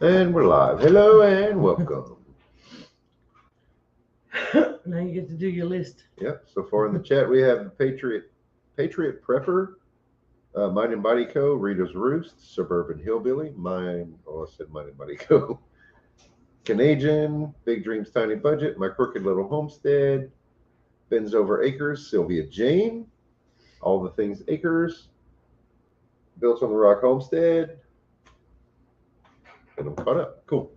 And we're live. Hello and welcome. Now you get to do your list. Yep. So far in the chat, we have the Patriot Prepper, Mind and Body Co., Rita's Roost, Suburban Hillbilly, I said Mind and Body Co., Canadian, Big Dreams Tiny Budget, My Crooked Little Homestead, Ben's Over Acres, Sylvia Jane, All the Things Acres, Built on the Rock Homestead, and I'm caught up. Cool.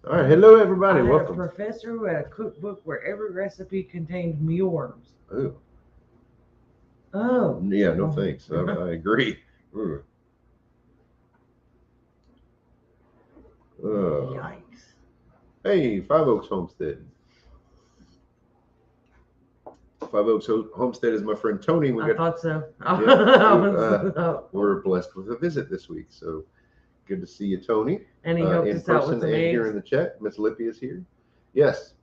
All right. Hello, everybody. I had a Welcome. professor who had a cookbook where every recipe contained mealworms. Oh, Oh. yeah, no thanks. I agree. Ugh. Yikes. Hey, Five Oaks Homestead. Five Oaks Homestead is my friend Tony. I thought so. We're blessed with a visit this week, so good to see you, Tony. And he helped in us out person with some and here eggs. in the chat. Miss Lippy is here. Yes,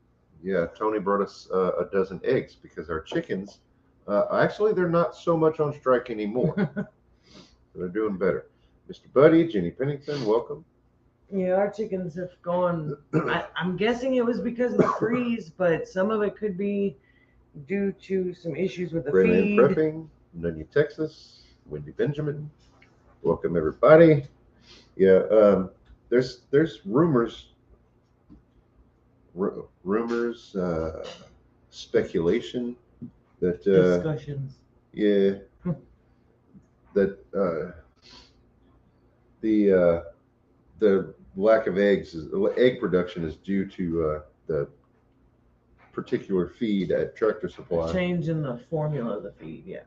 yeah. Tony brought us a dozen eggs because our chickens, actually, they're not so much on strike anymore. They're doing better. Mr. Buddy, Jenny Pennington, welcome. Yeah, our chickens have gone. I'm guessing it was because of the freeze, but some of it could be due to some issues with the Brand feed. Prepping, Nunya, Texas. Wendy Benjamin, welcome everybody. Yeah, there's rumors, speculation that Discussions. yeah, that the lack of egg production is due to the particular feed at Tractor Supply. Change in the formula of the feed, yeah.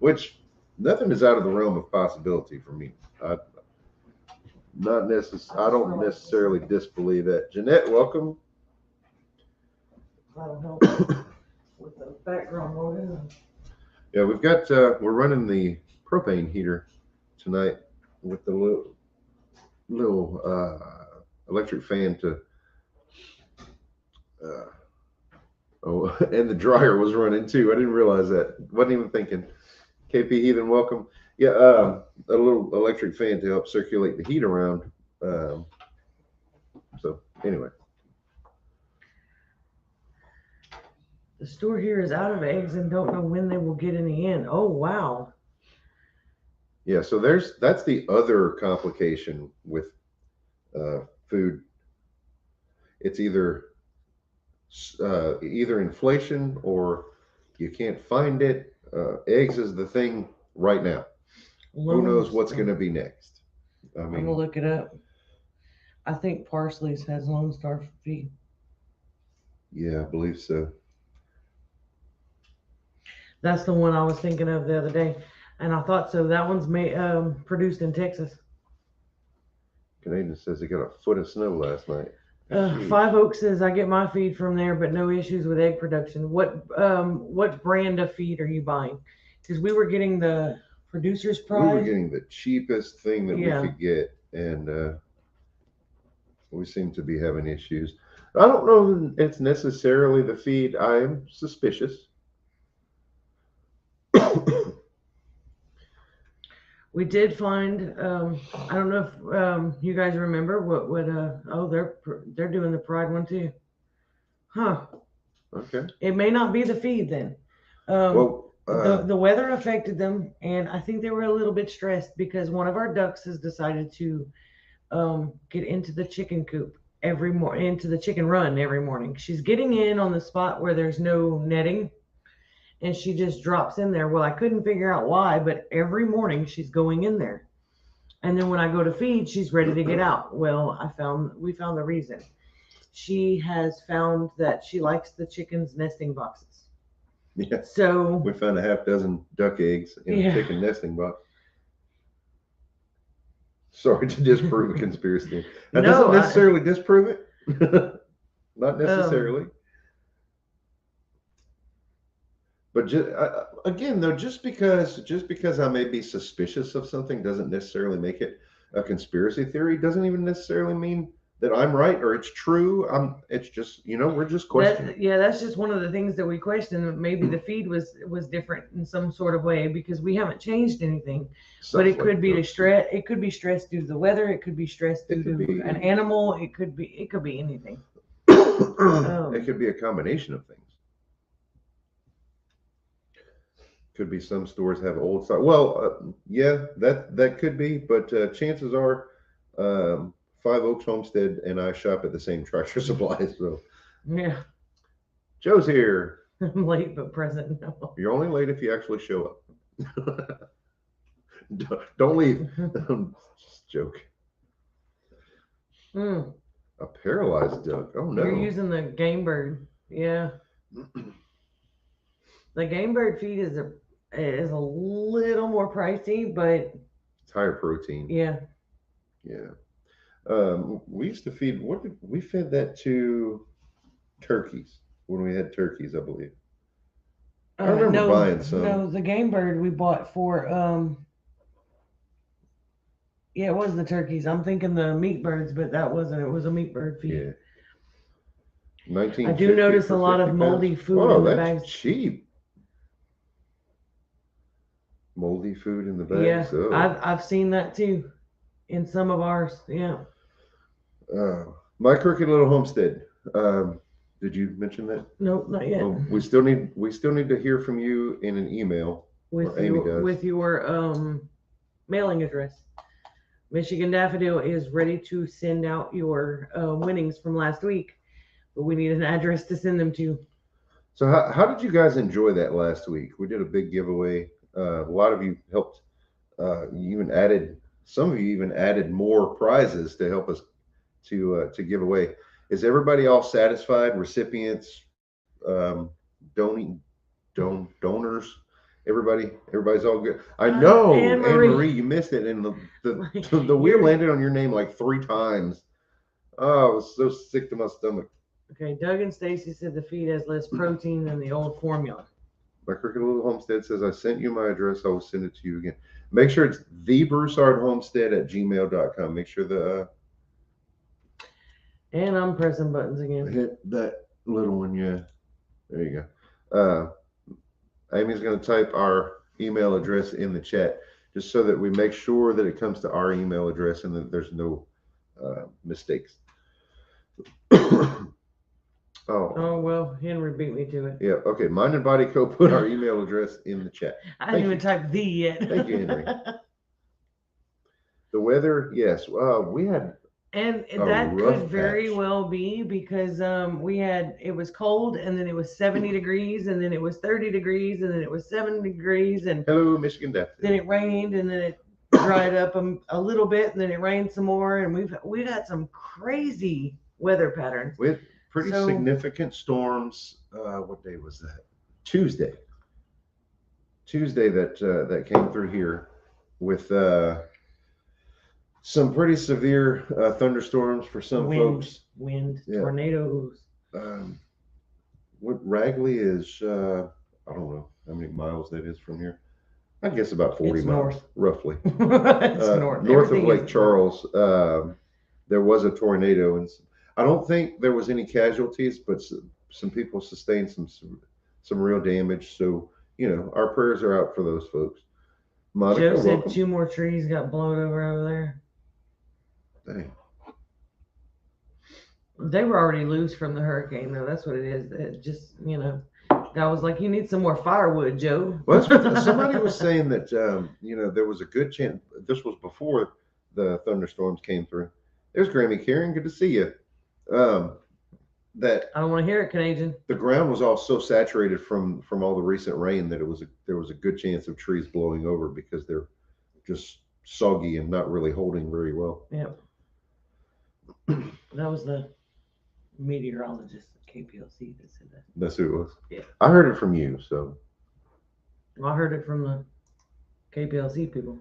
Which nothing is out of the realm of possibility for me. I don't necessarily disbelieve that. Jeanette, welcome. That'll help with the background noise. Yeah, we're running the propane heater tonight with the little electric fan to uh, oh, and the dryer was running too. I didn't realize that. Wasn't even thinking. KP Heathen, welcome. Yeah, a little electric fan to help circulate the heat around. Um, so anyway, The store here is out of eggs and don't know when they will get any in. Oh, wow. yeah. So that's the other complication with food. It's either inflation or you can't find it. Eggs is the thing right now. Who knows what's going to be next? I I'm going to mean, look it up. I think Parsley's has Lone Star feed. yeah, I believe so. That's the one I was thinking of the other day. And I thought so. That one's produced in Texas. Canadian says he got a foot of snow last night. Five Oaks says I get my feed from there, but no issues with egg production. What brand of feed are you buying? Because we were getting the producer's prize. We were getting the cheapest thing that we could get, and we seem to be having issues. I don't know if it's necessarily the feed. I am suspicious. We did find. I don't know if you guys remember what. Oh, they're doing the Pride one too. Huh. Okay. It may not be the feed then. The weather affected them, and I think they were a little bit stressed because one of our ducks has decided to get into the chicken coop every morning, into the chicken run every morning. She's getting in on the spot where there's no netting, and she just drops in there. Well, I couldn't figure out why, but every morning she's going in there. And then when I go to feed, she's ready to get out. Well, we found the reason. She has found that she likes the chickens' nesting boxes. Yeah. So we found a half dozen duck eggs in a chicken nesting box. Sorry to disprove a conspiracy. That doesn't necessarily disprove it. Not necessarily. But again, though, just because I may be suspicious of something doesn't necessarily make it a conspiracy theory. Doesn't even necessarily mean that I'm right or it's true. It's just, we're just questioning. That's just one of the things that we question. Maybe the feed was different in some sort of way because we haven't changed anything. But it could be stress. It could be stress due to the weather. It could be stress due to an animal. It could be anything. It could be a combination of things. Could be some stores have old stock. Well, yeah, that could be, but chances are, Five Oaks Homestead and I shop at the same Tractor Supply. So yeah, Joe's here. I'm late but present. No. You're only late if you actually show up. Don't leave. Just joke. A paralyzed duck. Oh no! You're using the game bird. Yeah. The game bird feed is a little more pricey, but it's higher protein. Yeah. Yeah. We used to feed. We fed that to turkeys when we had turkeys, I believe. I remember buying some. No, the game bird we bought for yeah, it was the turkeys. I'm thinking the meat birds, but that wasn't. It was a meat bird feed. Yeah. I do notice a lot of moldy food in the bags. Cheap. Moldy food in the bags. Yeah, I've seen that too, in some of ours. Yeah. My Crooked Little Homestead. Did you mention that? Nope, not yet. Well, we still need to hear from you in an email. With your mailing address. Michigan Daffodil is ready to send out your winnings from last week, but we need an address to send them to. So how did you guys enjoy that last week? We did a big giveaway. A lot of you helped. Some of you even added more prizes to help us to give away. Is everybody all satisfied? Recipients, donors, everybody's all good. I know, Anne Marie, you missed it, and the wheel landed on your name like 3 times. Oh, I was so sick to my stomach. Okay, Doug and Stacy said the feed has less protein than the old formula. My Crooked Little Homestead says, I sent you my address. I will send it to you again. Make sure it's thebroussardhomestead@gmail.com. Make sure and I'm pressing buttons again. Hit that little one, yeah. There you go. Amy's going to type our email address in the chat just so that we make sure that it comes to our email address and that there's no mistakes. Oh, well, Henry beat me to it. Yeah, okay. Mind and Body Co. put our email address in the chat. I didn't even type the yet. Thank you, Henry. The weather, yes. We had and that could very well be because it was cold and then it was 70 degrees and then it was 30 degrees and then it was 70 degrees and hello, Michigan Daffodil. Then it rained and then it dried up a little bit and then it rained some more and we've had some crazy weather patterns. We had pretty significant storms. What day was that? Tuesday that came through here with some pretty severe thunderstorms for some folks. Wind, tornadoes. What Ragley is, I don't know how many miles that is from here. I guess about 40 miles, roughly. It's north of Lake Charles. There was a tornado, and I don't think there was any casualties, but some people sustained some real damage. So, our prayers are out for those folks. Monica, Joe said welcome. 2 more trees got blown over there. Dang. They were already loose from the hurricane, though. That's what it is. It just, God was like, you need some more firewood, Joe. Well, somebody was saying that, there was a good chance. This was before the thunderstorms came through. There's Grammy Karen. Good to see you. That I don't want to hear it, Canadian. The ground was all so saturated from all the recent rain that there was a good chance of trees blowing over because they're just soggy and not really holding very well. Yep. That was the meteorologist at KPLC that said that. That's who it was? Yeah. I heard it from you, so. Well, I heard it from the KPLC people.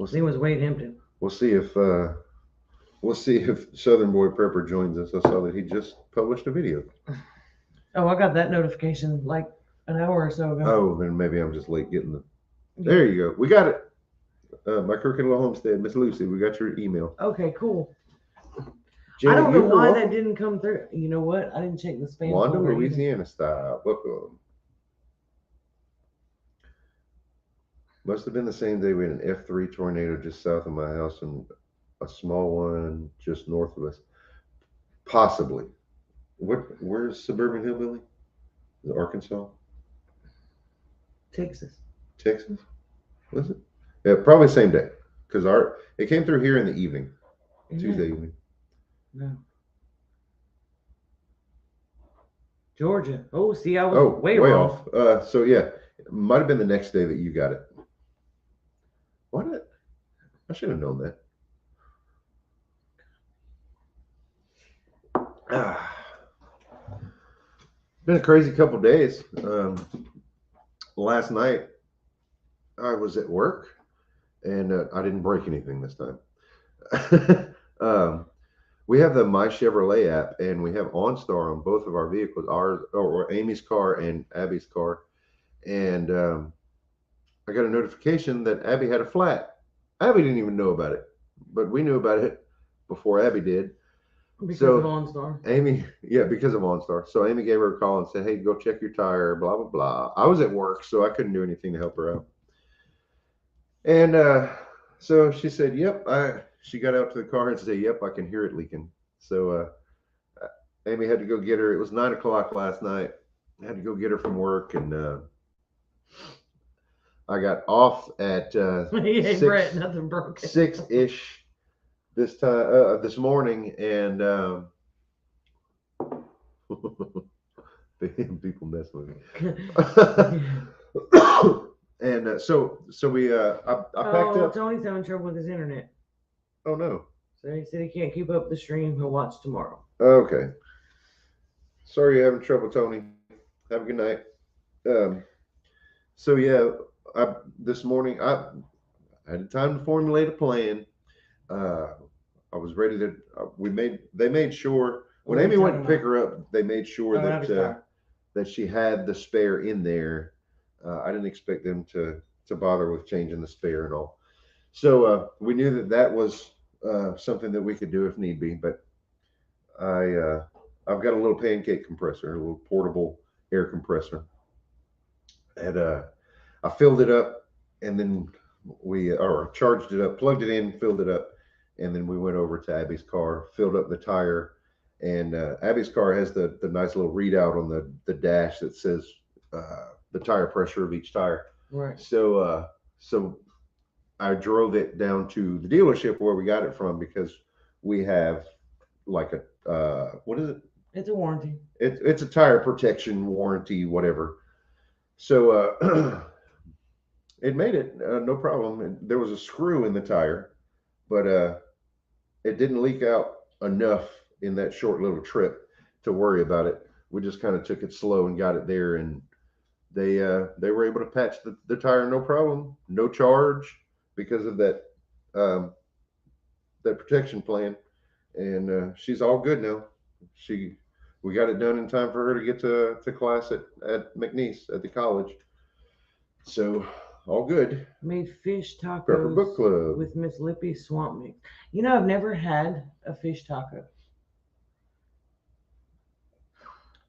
I think it was Wade Hampton. We'll see if Southern Boy Prepper joins us. I saw that he just published a video. Oh, I got that notification like an hour or so ago. Oh, then maybe I'm just late getting There you go. We got it. My Crooked Little Homestead, Miss Lucy, we got your email. Okay, cool. Janet, I don't know why that didn't come through. You know what? I didn't check the spam. Wanda, Louisiana style. Welcome. Must have been the same day we had an F3 tornado just south of my house and a small one just north of us. Possibly. Where's Suburban Hillbilly? Is it Arkansas? Texas. Texas? Was it? Yeah, probably same day. Because it came through here in the evening. Tuesday evening. No. Georgia. Oh, see, I was way off. So yeah, it might have been the next day that you got it. What? I should have known that. Been a crazy couple days. Last night I was at work and I didn't break anything this time. We have the My Chevrolet app and we have OnStar on both of our vehicles, ours or Amy's car and Abby's car. And I got a notification that Abby had a flat. Abby didn't even know about it, but we knew about it before Abby did. Because of OnStar. Amy, because of OnStar. So Amy gave her a call and said, hey, go check your tire, blah, blah, blah. I was at work, so I couldn't do anything to help her out. And so she said, yep. She got out to the car and said, yep, I can hear it leaking. So Amy had to go get her. It was 9 o'clock last night. I had to go get her from work, and I got off at 6-ish this morning, and people mess with me. And so we I packed up. Tony's having trouble with his internet. Oh no. So he said he can't keep up the stream. He'll watch tomorrow. Okay. Sorry you're having trouble, Tony. Have a good night. So yeah, this morning I had time to formulate a plan. I was ready to. They made sure when Amy went to pick her up, they made sure that she had the spare in there. I didn't expect them to bother with changing the spare and all. So we knew that was something that we could do if need be. But I've got a little pancake compressor, a little portable air compressor, and I filled it up, and then we charged it up, plugged it in, filled it up, and then we went over to Abby's car, filled up the tire, and Abby's car has the nice little readout on the dash that says the tire pressure of each tire. Right. So I drove it down to the dealership where we got it from, because we have like a what is it? It's a warranty. It's a tire protection warranty, whatever. So it made it no problem. There was a screw in the tire, but it didn't leak out enough in that short little trip to worry about it. We just kind of took it slow and got it there, and they were able to patch the tire no problem, no charge, because of that that protection plan. And she's all good now. We got it done in time for her to get to class at McNeese at the college. So all good. Made fish tacos Prepper Book Club with Miss Lippy's swamp mix. You know, I've never had a fish taco.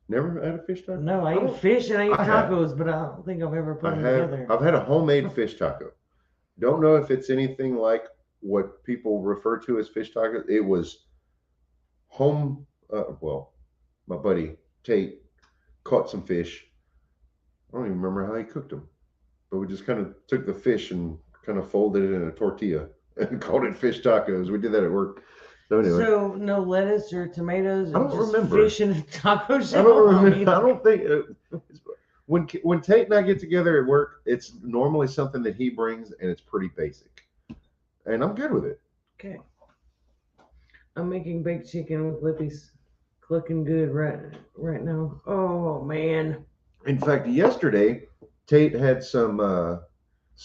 Never had a fish taco? No, I eat fish and I eat tacos, but I don't think I've ever put them together. I've had a homemade fish taco. Don't know if it's anything like what people refer to as fish tacos. It was home. Well, my buddy Tate caught some fish. I don't even remember how he cooked them, but we just kind of took the fish and kind of folded it in a tortilla and called it fish tacos. We did that at work. So anyway. So no lettuce or tomatoes. I don't remember. Fish and taco shell. I don't remember. I don't think. When Tate and I get together at work, it's normally something that he brings, and it's pretty basic, and I'm good with it. Okay. I'm making baked chicken with Lippy's. Looking good right now. Oh man. In fact, yesterday Tate had some.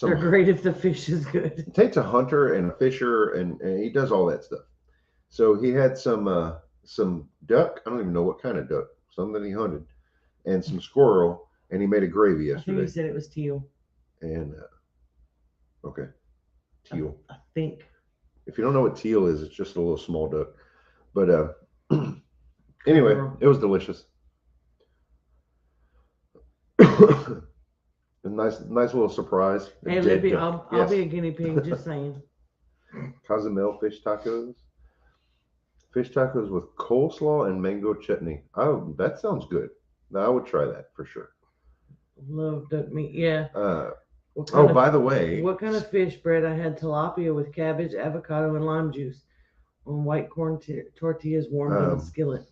They're great if the fish is good. Tate's a hunter and a fisher, and he does all that stuff. So he had some duck. I don't even know what kind of duck. Some that he hunted, and some squirrel, and he made a gravy yesterday. I think he said it was teal. And okay, teal. I think. If you don't know what teal is, it's just a little small duck. But anyway, it was delicious. A nice little surprise. Hey, Libby, I'll be a guinea pig. Just saying. Cozumel fish tacos. Fish tacos with coleslaw and mango chutney. Oh, that sounds good. I would try that for sure. Love duck meat. Yeah. By the way, what kind of fish bread? I had tilapia with cabbage, avocado, and lime juice on white corn tortillas warmed in a skillet.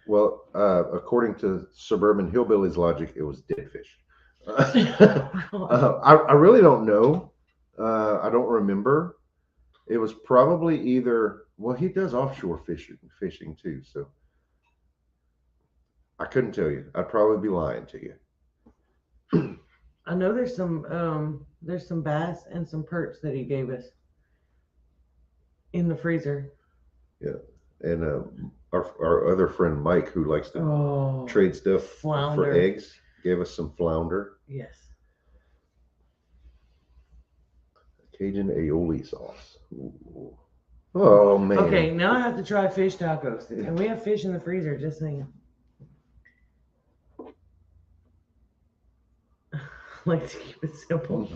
Well, according to Suburban Hillbilly's logic, it was dead fish. I really don't know. I don't remember. It was probably either. Well, he does offshore fishing too, so I couldn't tell you. I'd probably be lying to you. I know there's some bass and some perch that he gave us in the freezer. Yeah, and our other friend Mike, who likes to trade stuff for eggs, gave us some flounder. Yes. Cajun aioli sauce. Ooh. Oh man. Okay, now I have to try fish tacos, and we have fish in the freezer. Just saying. Like to keep it simple.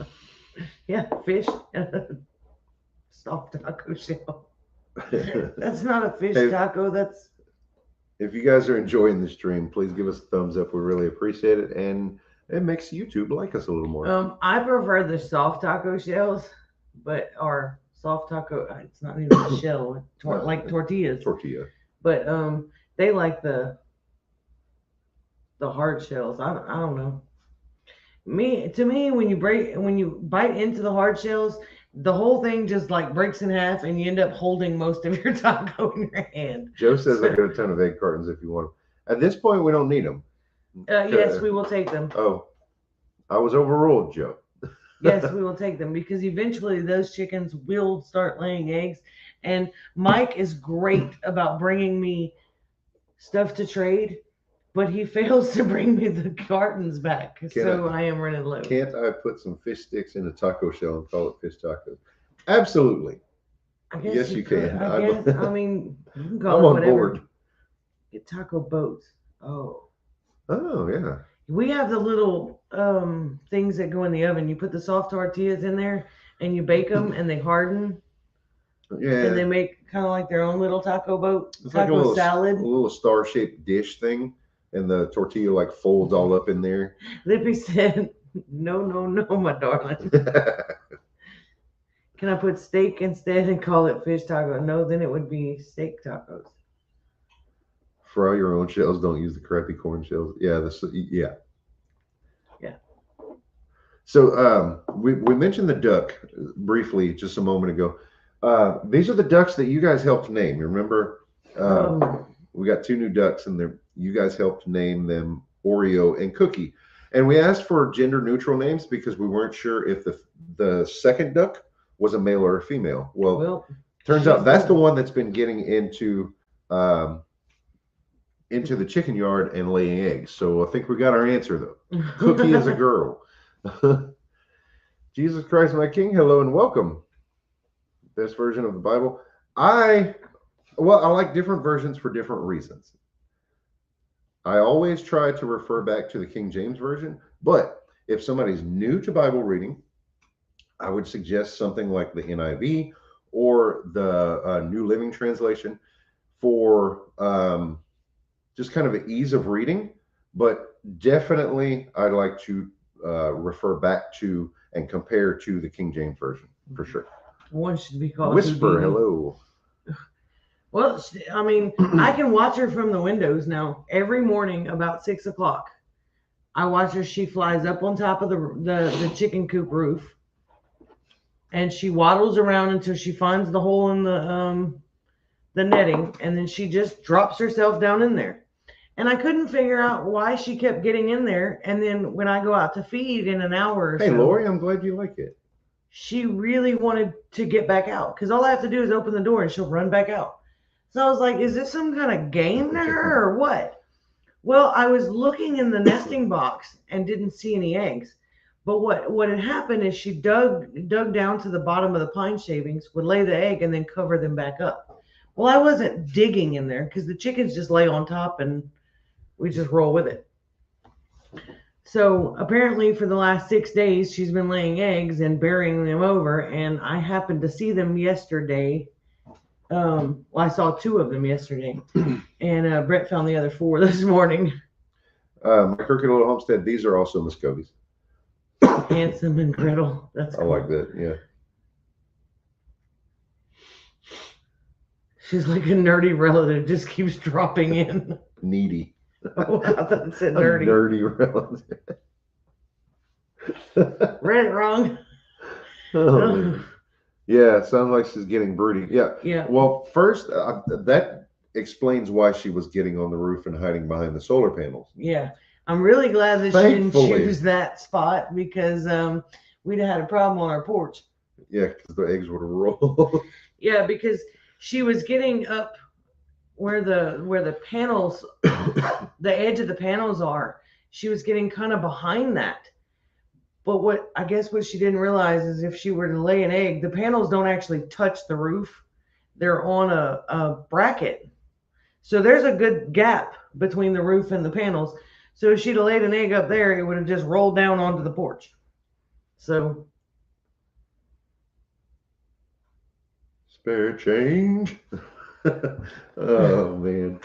Yeah, fish and a soft taco shell. That's not a fish taco. That's. If you guys are enjoying the stream, please give us a thumbs up. We really appreciate it, and it makes YouTube like us a little more. I prefer the soft taco shells, but our soft taco. It's not even a shell, like tortillas. Tortilla. But they like the hard shells. I don't know. To me, when you bite into the hard shells, the whole thing just like breaks in half, and you end up holding most of your taco in your hand. Joe says I got a ton of egg cartons if you want them. At this point, we don't need them. Yes, we will take them. Oh, I was overruled, Joe. Yes, we will take them because eventually those chickens will start laying eggs. And Mike is great about bringing me stuff to trade, but he fails to bring me the cartons back. I am running low. Can't I put some fish sticks in a taco shell and call it fish tacos? Absolutely. I guess yes, you can. I mean, you can call it whatever. Board. Get taco boats. Oh, yeah. We have the little things that go in the oven. You put the soft tortillas in there and you bake them and they harden. Yeah. And they make kind of like their own little taco boat. It's taco like a salad. A little star-shaped dish thing. And the tortilla like folds all up in there. Lippy said, no, my darling. Can I put steak instead and call it fish taco? No, then it would be steak tacos. Fry your own shells. Don't use the crappy corn shells. Yeah, Yeah. So we mentioned the duck briefly just a moment ago. These are the ducks that you guys helped name. You remember? We got 2 new ducks, and you guys helped name them Oreo and Cookie. And we asked for gender neutral names because we weren't sure if the second duck was a male or a female. Well turns out that's the one that's been getting into the chicken yard and laying eggs. So I think we got our answer though. Cookie is a girl. Jesus Christ, my King, hello and welcome. Best version of the Bible. I like different versions for different reasons. I always try to refer back to the King James Version, but if somebody's new to Bible reading, I would suggest something like the NIV or the New Living Translation for just kind of an ease of reading. But definitely, I'd like to refer back to and compare to the King James Version for sure. One should be called Whisper, hello. Well, I mean, I can watch her from the windows now. Every morning about 6 o'clock, I watch her. She flies up on top of the chicken coop roof, and she waddles around until she finds the hole in the netting, and then she just drops herself down in there. And I couldn't figure out why she kept getting in there. And then when I go out to feed in an hour or so, hey, Lori, I'm glad you like it. She really wanted to get back out because all I have to do is open the door and she'll run back out. So I was like, is this some kind of game to her or what? Well, I was looking in the nesting box and didn't see any eggs. But what had happened is she dug down to the bottom of the pine shavings, would lay the egg and then cover them back up. Well, I wasn't digging in there because the chickens just lay on top and we just roll with it. So apparently for the last 6 days, she's been laying eggs and burying them over. And I happened to see them yesterday. Well, I saw 2 of them yesterday. And Brett found the other 4 this morning. My Crooked Little Homestead, these are also Muscovies. Handsome and Gretel. That's cool. I like that, yeah. She's like a nerdy relative, just keeps dropping in. Needy. Oh, I thought it said nerdy. A nerdy relative. Read it wrong. Oh, yeah, it sounds like she's getting broody. Yeah. Yeah. Well, first, that explains why she was getting on the roof and hiding behind the solar panels. Yeah. I'm really glad that she didn't choose that spot because we'd have had a problem on our porch. Yeah, because the eggs would have rolled. Yeah, because she was getting up where the panels, the edge of the panels are. She was getting kind of behind that. But what she didn't realize is if she were to lay an egg, the panels don't actually touch the roof. They're on a bracket. So there's a good gap between the roof and the panels. So if she'd have laid an egg up there, it would have just rolled down onto the porch. So. Spare change. Oh, man.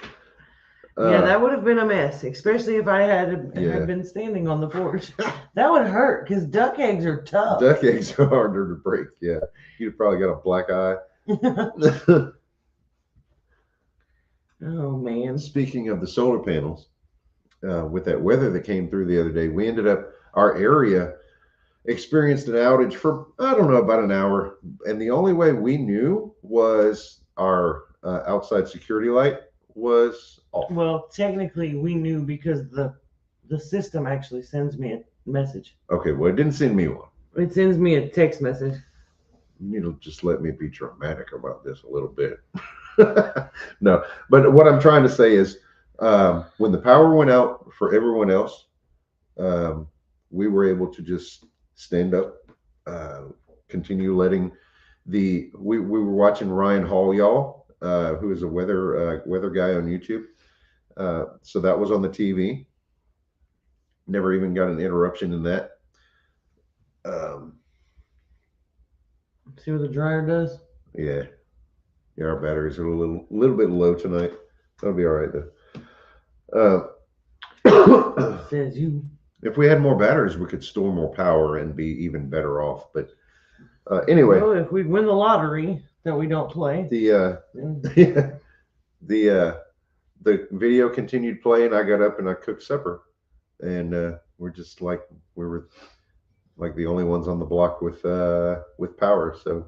Yeah, that would have been a mess, especially if I had been standing on the porch. That would hurt because duck eggs are tough. Duck eggs are harder to break. Yeah, you'd probably got a black eye. Oh man! Speaking of the solar panels, with that weather that came through the other day, we ended up our area experienced an outage for I don't know about an hour, and the only way we knew was our outside security light was off. Well, technically we knew because the system actually sends me a message. Okay, well it didn't send me one. It sends me a text message. Just let me be dramatic about this a little bit. No, but what I'm trying to say is when the power went out for everyone else, we were able to just stand up, continue letting we were watching Ryan Hall, y'all, who is a weather guy on YouTube. So that was on the TV. Never even got an interruption in that. See what the dryer does? Yeah, our batteries are a little bit low tonight. That'll be all right though. Says you. If we had more batteries, we could store more power and be even better off. But anyway, well, if we win the lottery that we don't play, the video continued playing. I got up and I cooked supper, and we were like the only ones on the block with power. So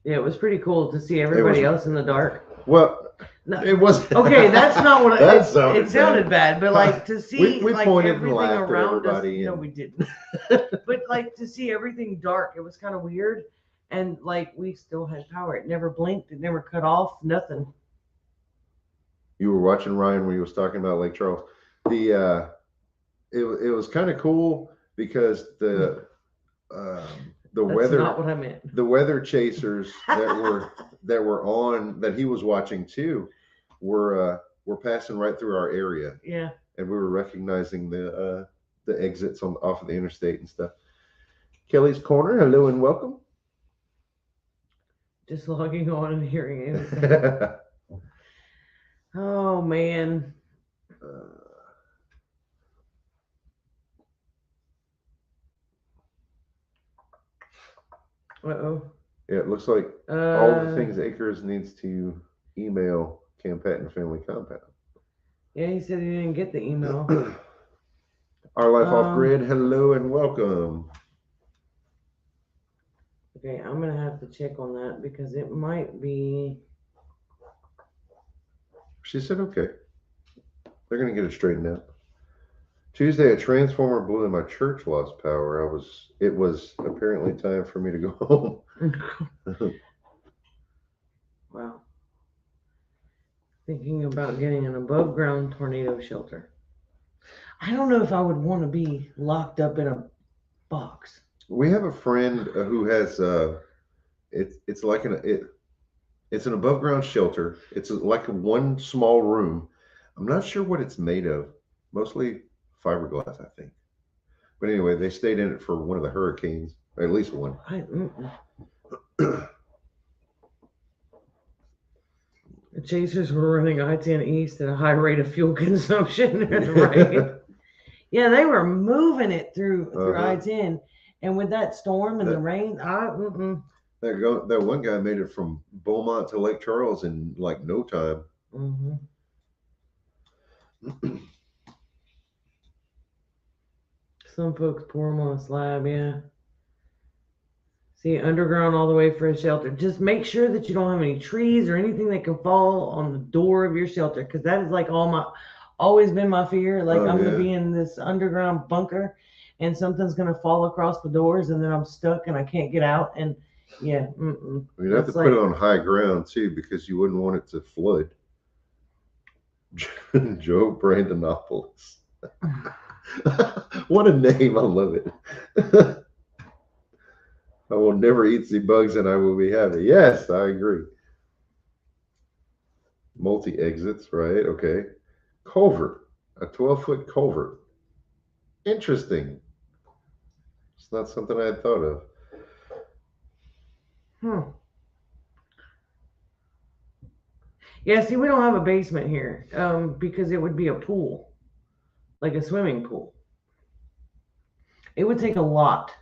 yeah, it was pretty cool to see everybody else in the dark. Well. No, it wasn't. Okay, that's not what it sounded bad, but like to see we like pointed everything and laughed around at us. No, we didn't. But like to see everything dark, it was kind of weird. And like we still had power. It never blinked. It never cut off. Nothing. You were watching Ryan when he was talking about Lake Charles. It was kind of cool because the weather. That's not what I meant. The weather chasers that were on that he was watching too were passing right through our area. Yeah. And we were recognizing the exits off of the interstate and stuff. Kelly's Corner, hello and welcome. Just logging on and hearing it. Oh man. Uh-oh. Yeah, it looks like all the things Acres needs to email Cam Patton Family Compound. Yeah, he said he didn't get the email. Our Life Off Grid, hello and welcome. Okay, I'm going to have to check on that because it might be... She said okay. They're going to get it straightened out. Tuesday, a transformer blew and my church lost power. It was apparently time for me to go home. Wow. Thinking about getting an above ground tornado shelter. I don't know if I would want to be locked up in a box. We have a friend who has it's like It's an above ground shelter. It's like one small room. I'm not sure what it's made of. Mostly fiberglass, I think. But anyway, they stayed in it for one of the hurricanes, at least one. The chasers were running I-10 east at a high rate of fuel consumption. Right. Yeah, they were moving it through I-10, and with that storm and the rain, that one guy made it from Beaumont to Lake Charles in like no time. Some folks pour them on a slab, yeah. See, underground all the way for a shelter. Just make sure that you don't have any trees or anything that can fall on the door of your shelter, because that is like always been my fear. Like I'm gonna be in this underground bunker, and something's gonna fall across the doors, and then I'm stuck and I can't get out. And yeah, you'd have to put it on high ground too, because you wouldn't want it to flood. Joe Brandonopoulos. What a name! I love it. I will never eat the bugs and I will be happy. Yes, I agree. Multi exits, right? Okay. Culvert, a 12-foot culvert. Interesting. It's not something I had thought of. Yeah, see, we don't have a basement here because it would be a pool, like a swimming pool. It would take a lot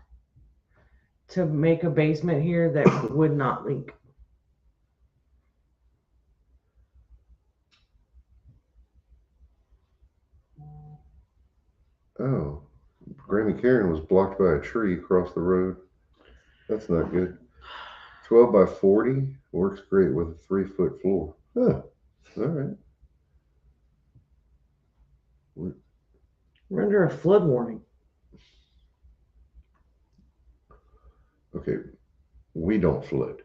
to make a basement here that would not leak. Oh, Grammy Karen was blocked by a tree across the road. That's not good. 12 by 40 works great with a 3-foot floor. Huh. All right. We're under a flood warning. Okay. We don't flood.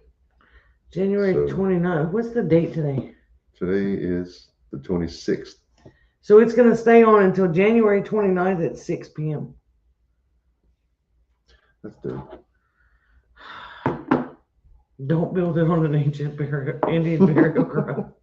January 29th. What's the date today? Today is the 26th. So it's going to stay on until January 29th at 6 p.m. That's good. Don't build it on an ancient Indian burial ground.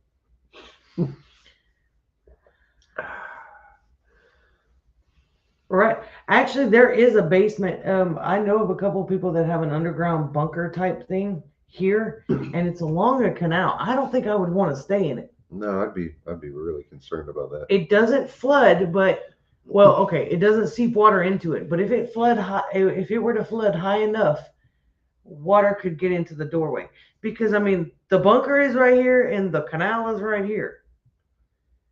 Right. Actually, there is a basement. I know of a couple of people that have an underground bunker type thing here, and it's along a canal. I don't think I would want to stay in it. No, I'd be really concerned about that. It doesn't flood, but it doesn't seep water into it. But if it were to flood high enough, water could get into the doorway. Because I mean, the bunker is right here and the canal is right here.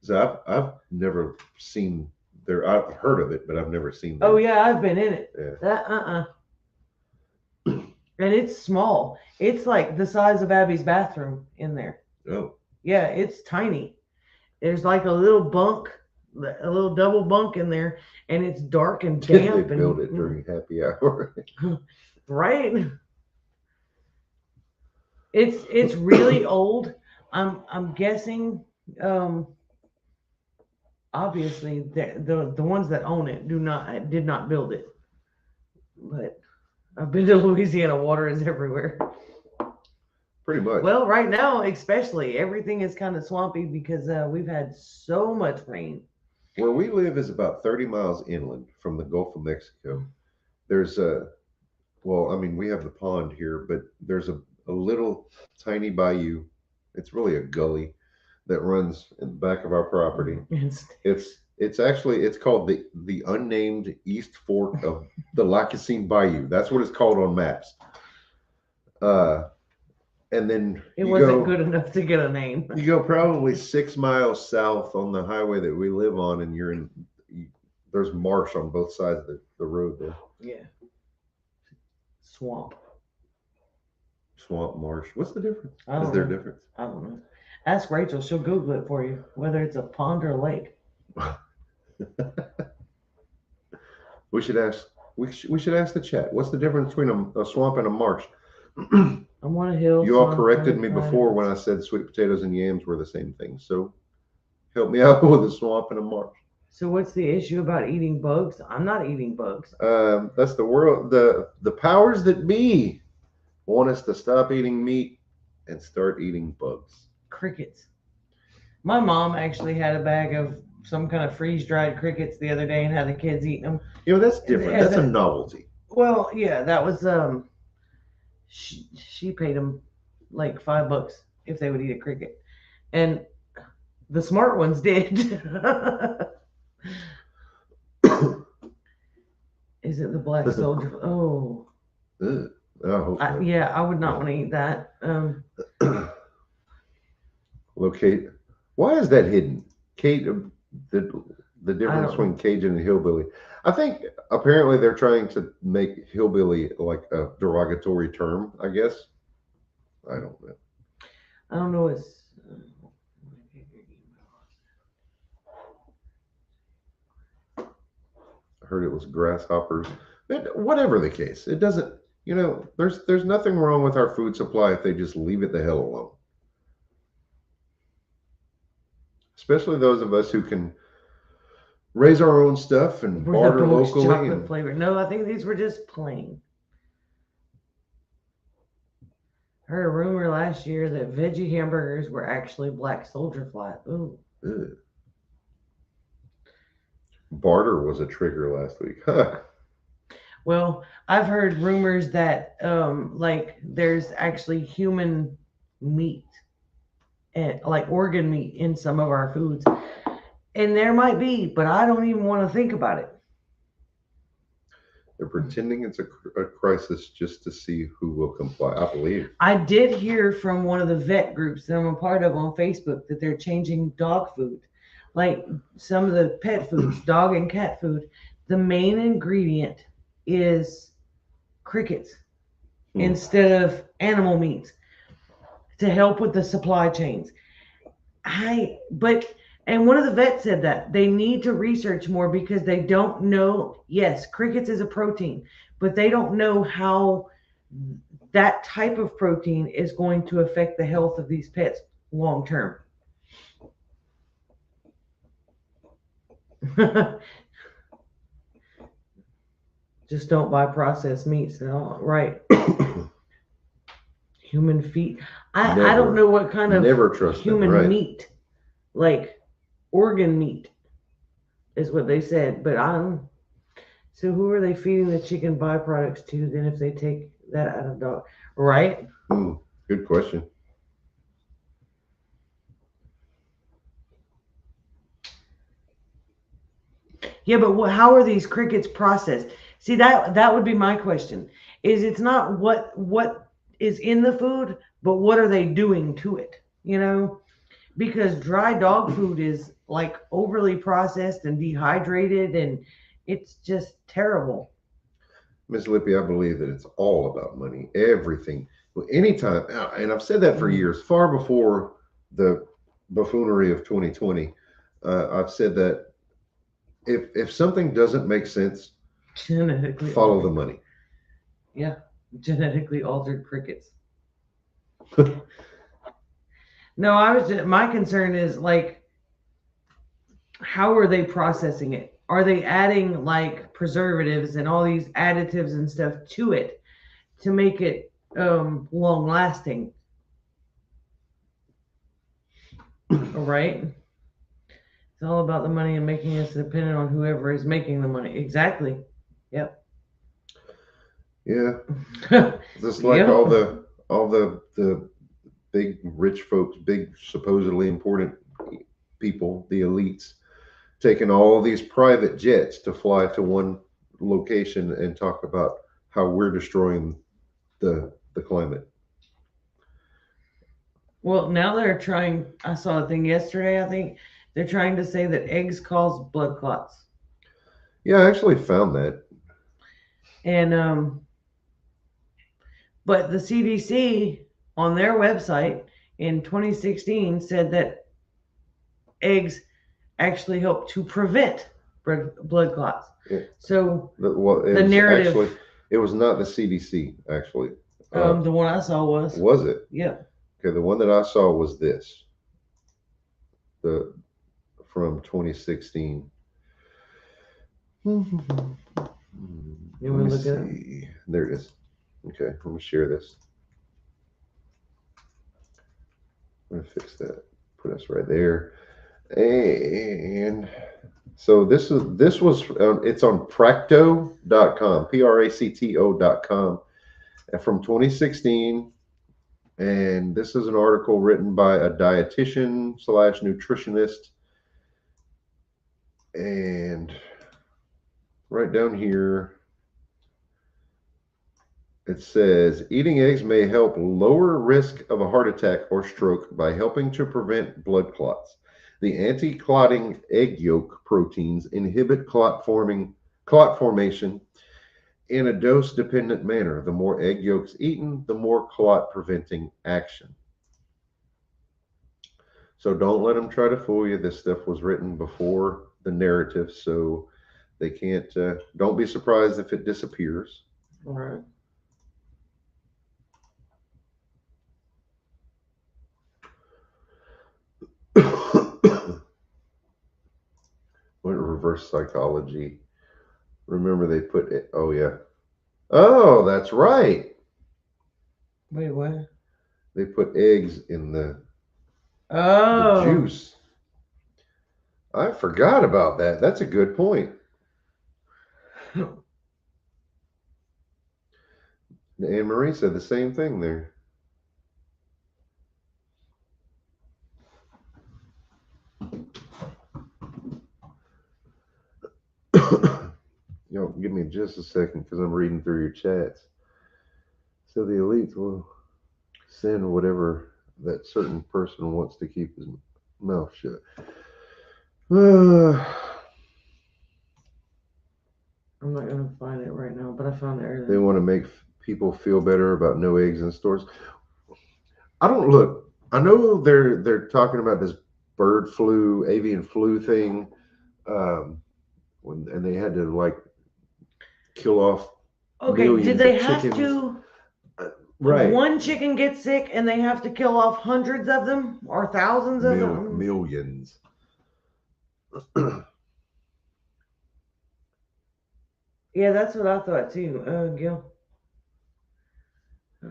So I've never seen there. I've heard of it, but I've never seen that. Oh yeah, I've been in it. Yeah. And it's small. It's like the size of Abby's bathroom in there. Oh. Yeah, it's tiny. There's like a little bunk, a little double bunk in there, and it's dark and damp. They build it during happy hour. Right. It's really old. I'm guessing. Obviously, the ones that own it did not build it. But I've been to Louisiana. Water is everywhere. Pretty much. Well, right now, especially, everything is kind of swampy because we've had so much rain. Where we live is about 30 miles inland from the Gulf of Mexico. There's we have the pond here, but there's a little tiny bayou. It's really a gully that runs in the back of our property. It's called the unnamed East Fork of the Lacassine Bayou. That's what it's called on maps. And then it wasn't good enough to get a name. You go probably 6 miles south on the highway that we live on, and there's marsh on both sides of the road there. Yeah. Swamp, marsh. What's the difference? Is there a difference? I don't know. Ask Rachel. She'll Google it for you, whether it's a pond or a lake. We should ask the chat. What's the difference between a swamp and a marsh? I want a hill. You all corrected me before when I said sweet potatoes and yams were the same thing. So help me out with a swamp and a marsh. So what's the issue about eating bugs? I'm not eating bugs. That's the world. The powers that be want us to stop eating meat and start eating bugs. Crickets. My mom actually had a bag of some kind of freeze-dried crickets the other day and had the kids eating them. That's different. That's a novelty. Well, yeah, that was she paid them like $5 if they would eat a cricket, and the smart ones did. Is it the black soldier? Oh. Yeah, I would not want to eat that. Locate. Why is that hidden? Kate, the difference between Cajun and hillbilly. I think apparently they're trying to make hillbilly like a derogatory term, I guess. I don't know. I don't know. I heard it was grasshoppers. But whatever the case, it doesn't. There's nothing wrong with our food supply if they just leave it the hell alone. Especially those of us who can raise our own stuff and barter locally. Chocolate flavor. No, I think these were just plain. I heard a rumor last year that veggie hamburgers were actually black soldier fly. Ooh. Ew. Barter was a trigger last week. Well, I've heard rumors that like there's actually human meat and like organ meat in some of our foods. And there might be, but I don't even want to think about it. They're pretending it's a crisis just to see who will comply, I believe. I did hear from one of the vet groups that I'm a part of on Facebook that they're changing dog food. Like some of the pet foods, dog and cat food, the main ingredient is crickets instead of animal meat to help with the supply chains. And one of the vets said that they need to research more because they don't know. Yes, crickets is a protein, but they don't know how that type of protein is going to affect the health of these pets long term. Just don't buy processed meats. No, right. Human feet. I don't know what kind of human meat, like organ meat, is what they said. But so who are they feeding the chicken byproducts to then if they take that out of dog? Right? Good question. Yeah, but how are these crickets processed? See, that would be my question. It's not what is in the food, but what are they doing to it? Because dry dog food is like overly processed and dehydrated, and it's just terrible. Miss Lippy, I believe that it's all about money. Everything. Anytime, and I've said that for years, far before the buffoonery of 2020. I've said that if something doesn't make sense, genetically follow the money. Yeah, genetically altered crickets. No, my concern is like, how are they processing it? Are they adding like preservatives and all these additives and stuff to it to make it long lasting? Right? It's all about the money and making us dependent on whoever is making the money. Exactly. Yep. Yeah. Just like all the big rich folks, big supposedly important people, the elites, taking all these private jets to fly to one location and talk about how we're destroying the climate. Well, now they're trying. I saw a thing yesterday. I think they're trying to say that eggs cause blood clots. Yeah, I actually found that. And but the CDC on their website in 2016 said that eggs actually help to prevent blood clots. Yeah. So the narrative. Actually, it was not the CDC, actually. The one I saw was. Was it? Yeah. Okay, the one that I saw was this. From 2016. You want to look at it? There it is. Okay, let me share this. I'm gonna fix that. Put us right there. And so this was it's on Practo.com, Practo.com, and from 2016. And this is an article written by a dietitian slash nutritionist. And right down here, it says eating eggs may help lower risk of a heart attack or stroke by helping to prevent blood clots. The anti-clotting egg yolk proteins inhibit clot formation in a dose-dependent manner. The more egg yolks eaten, the more clot-preventing action. So don't let them try to fool you. This stuff was written before the narrative, so they can't. Don't be surprised if it disappears. All right. What reverse psychology? Remember they put it. Oh yeah. Oh, that's right. Wait, what? They put eggs in the juice. I forgot about that. That's a good point. Anne Marie said the same thing there. Give me just a second because I'm reading through your chats. So the elites will send whatever that certain person wants to keep his mouth shut. I'm not going to find it right now, but I found it earlier. They want to make people feel better about no eggs in stores. I don't look. I know they're talking about this bird flu, avian flu thing, and they had to like kill off. Okay, did they have chickens. to? Right. One chicken gets sick and they have to kill off hundreds of them or thousands of them? Millions. Yeah, that's what I thought too, Gil.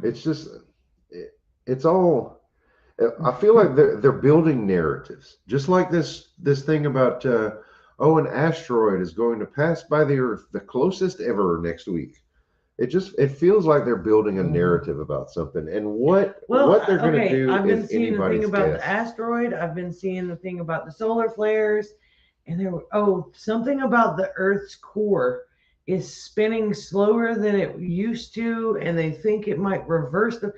It's just, it's all. I feel like they're building narratives, just like this thing about an asteroid is going to pass by the Earth, the closest ever next week. It feels like they're building a narrative about something, and what they're going to do. I've been seeing the thing about guess. the asteroid. I've been seeing the thing about the solar flares, and something about the Earth's core is spinning slower than it used to, and they think it might reverse the.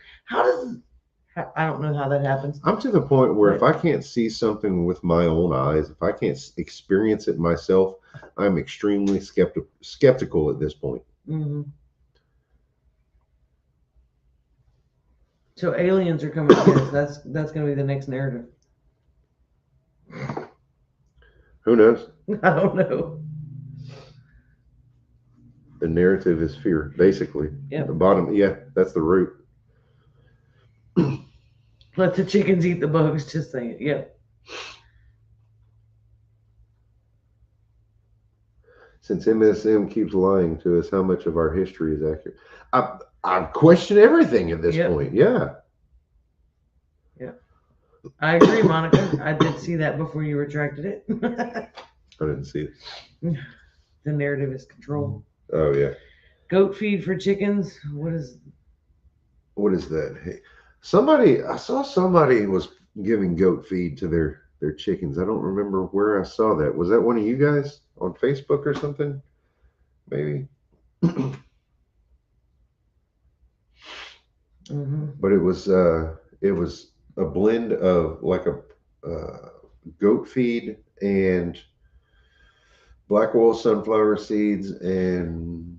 I don't know how that happens. I'm to the point where if I can't see something with my own eyes, if I can't experience it myself, I'm extremely skeptical at this point. Mm-hmm. So aliens are coming to get us. That's going to be the next narrative. Who knows? I don't know. The narrative is fear, basically. Yeah. The bottom, that's the root. Let the chickens eat the bugs, just saying. Yep. Since MSM keeps lying to us, how much of our history is accurate? I question everything at this point. Yeah. Yeah. I agree, Monica. I did see that before you retracted it. I didn't see it. The narrative is control. Oh yeah. Goat feed for chickens. What is that? Hey, I saw somebody was giving goat feed to their chickens. I don't remember where I saw that. Was that one of you guys on Facebook or something? Maybe. Mm-hmm. But it was a blend of like a goat feed and black oil sunflower seeds and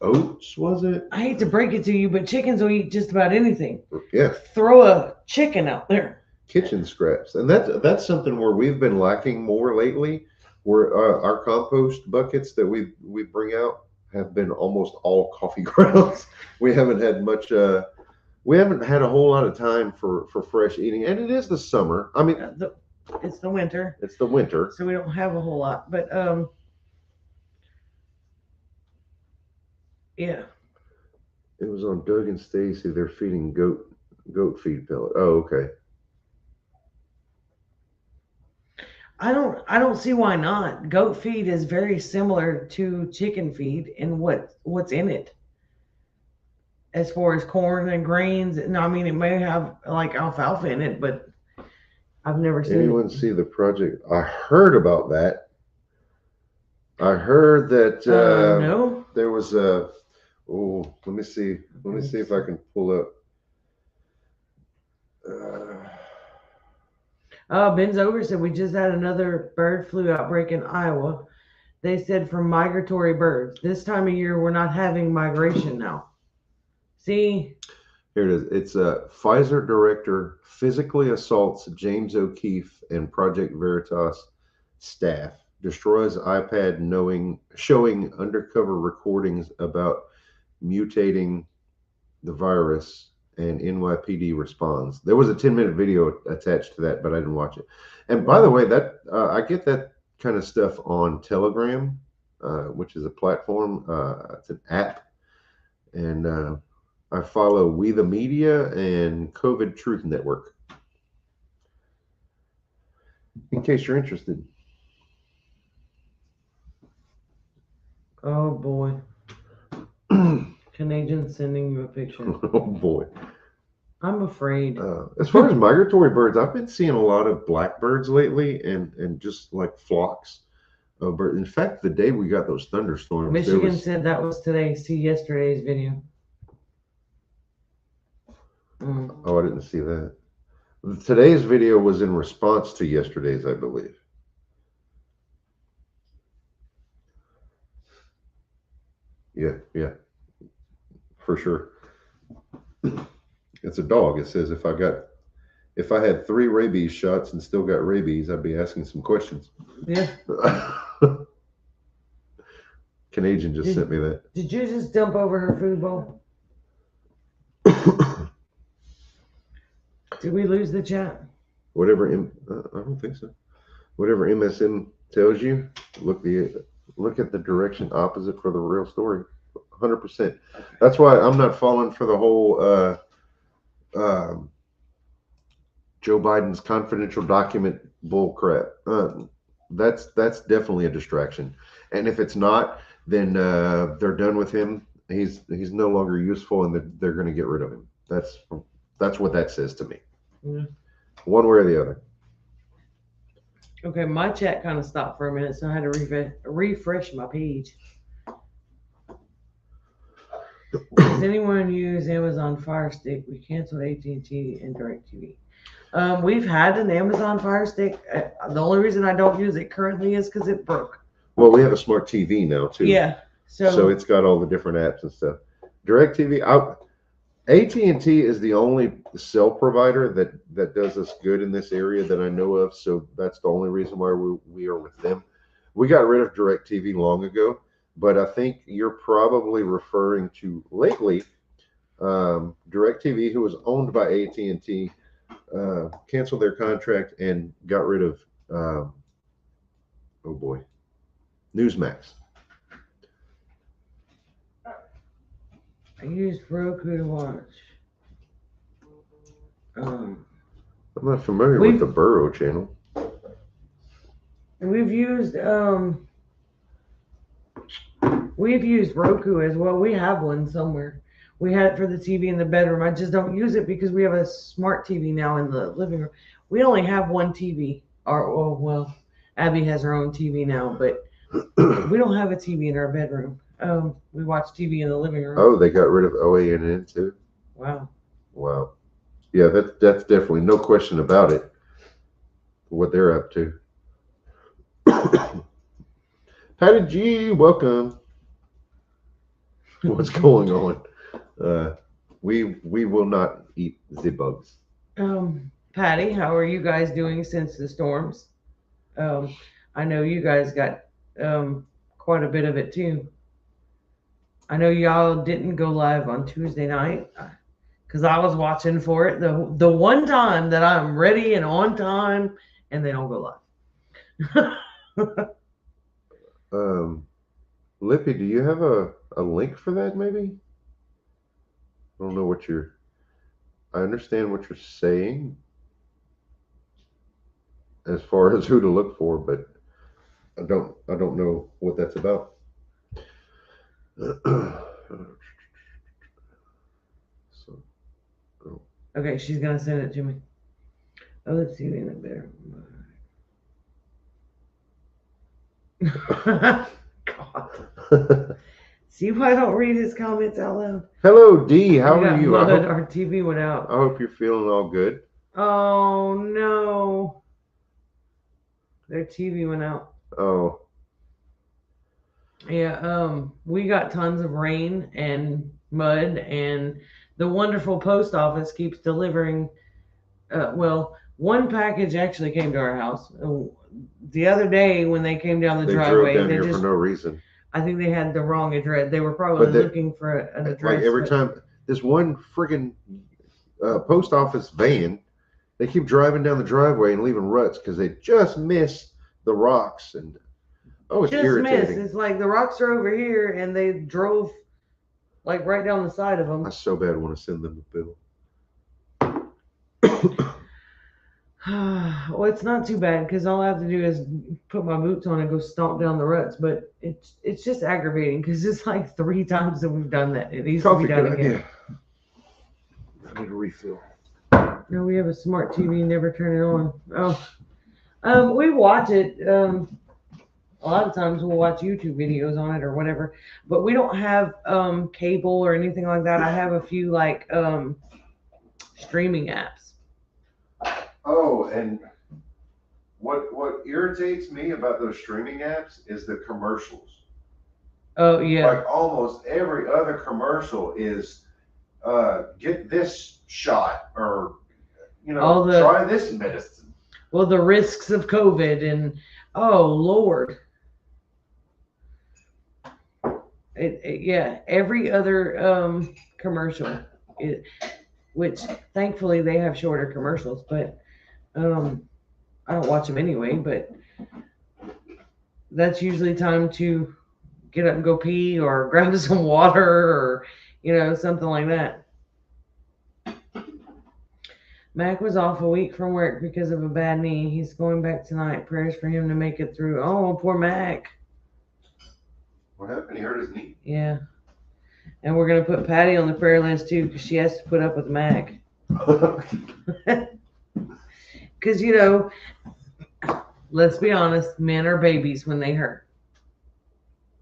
oats, was it? I hate to break it to you, but chickens will eat just about anything. Yeah. Throw a chicken out there. Kitchen scraps. And that's something where we've been lacking more lately, where our compost buckets that we bring out have been almost all coffee grounds. We haven't had much we haven't had a whole lot of time for fresh eating, and it is the summer. I mean, it's the winter. It's the winter, so we don't have a whole lot. But yeah. It was on Doug and Stacy. They're feeding goat feed pellet. Oh, okay. I don't see why not. Goat feed is very similar to chicken feed in what's in it as far as corn and grains. No, I mean it may have like alfalfa in it, but I've never seen Anyone see the project? I heard about that. I heard that no. there was a. Oh, let me see. Let me see if I can pull up. Ben's over said we just had another bird flu outbreak in Iowa. They said from migratory birds. This time of year, we're not having migration now. See? Here it is. It's a Pfizer director physically assaults James O'Keefe and Project Veritas staff, destroys iPad showing undercover recordings about mutating the virus, and NYPD responds. There was a 10-minute video attached to that, but I didn't watch it. And by the way, that I get that kind of stuff on Telegram, which is a platform. It's an app, and I follow We the Media and COVID Truth Network, in case you're interested. Oh boy. Canadian sending you a picture. Oh boy. I'm afraid. As far as migratory birds, I've been seeing a lot of blackbirds lately, and just like flocks of birds. In fact, the day we got those thunderstorms, Michigan said that was today. See yesterday's video. Oh, I didn't see that. Today's video was in response to yesterday's, I believe. Yeah, for sure. It's a dog. It says if I had 3 rabies shots and still got rabies, I'd be asking some questions. Yeah. Canadian just sent me that. Did you just dump over her food bowl? Did we lose the chat? Whatever, I don't think so. Whatever MSM tells you, look at the direction opposite for the real story. 100%. That's why I'm not falling for the whole Joe Biden's confidential document bull crap. That's definitely a distraction. And if it's not, then they're done with him. He's no longer useful, and they're going to get rid of him. That's what that says to me. Yeah. One way or the other. Okay, my chat kind of stopped for a minute, so I had to refresh my page. Does anyone use Amazon Fire Stick? We canceled AT&T and DirecTV. We've had an Amazon Fire Stick. The only reason I don't use it currently is because it broke. Well, we have a smart TV now too. Yeah. So it's got all the different apps and stuff. DirecTV, AT&T is the only cell provider that does us good in this area that I know of. So that's the only reason why we are with them. We got rid of DirecTV long ago, but I think you're probably referring to lately DirecTV, who was owned by AT&T, canceled their contract and got rid of oh boy, Newsmax. I used Roku to watch. I'm not familiar with the Burrow channel. We've used Roku as well. We have one somewhere. We had it for the TV in the bedroom. I just don't use it because we have a smart TV now in the living room. We only have one TV. Well, Abby has her own TV now, but we don't have a TV in our bedroom. We watch TV in the living room. Oh, they got rid of OANN too. Wow. Yeah, that's definitely no question about it. What they're up to. Patty G, welcome. What's going on? We will not eat the bugs. Patty, how are you guys doing since the storms? I know you guys got quite a bit of it too. I know y'all didn't go live on Tuesday night because I was watching for it. The one time that I'm ready and on time, and they don't go live. Lippy, do you have a link for that maybe? I don't know what I understand what you're saying. as far as who to look for, but I don't know what that's about. So, oh. Okay, she's gonna send it to me. Oh, let's see in it there. God. See why I don't read his comments out loud? Hello, D. How are you? Our TV went out. I hope you're feeling all good. Oh no. Their TV went out. Oh. Yeah, we got tons of rain and mud, and the wonderful post office keeps delivering. Well, one package actually came to our house. The other day when they came down the driveway, drove down here for no reason. I think they had the wrong address. They were probably looking for an address. Like every time, this one friggin' post office van, they keep driving down the driveway and leaving ruts because they just miss the rocks, and it's just irritating. It's like the rocks are over here and they drove like right down the side of them. I so bad want to send them a bill. Well, it's not too bad because all I have to do is put my boots on and go stomp down the ruts, but it's just aggravating because it's like 3 times that we've done that. It needs to be done again. I need a refill. No, we have a smart TV, never turn it on. We watch it. A lot of times we'll watch YouTube videos on it or whatever, but we don't have cable or anything like that. I have a few like streaming apps. Oh, and what irritates me about those streaming apps is the commercials. Oh yeah. Like almost every other commercial is get this shot or try this medicine. Well, the risks of COVID and oh Lord. Every other commercial, which thankfully they have shorter commercials, but I don't watch them anyway. But that's usually time to get up and go pee or grab some water or something like that. Mac was off a week from work because of a bad knee. He's going back tonight. Prayers for him to make it through. Oh, poor Mac. What happened? He hurt his knee? Yeah. And we're going to put Patty on the prayer list too because she has to put up with Mac. Because, let's be honest, men are babies when they hurt.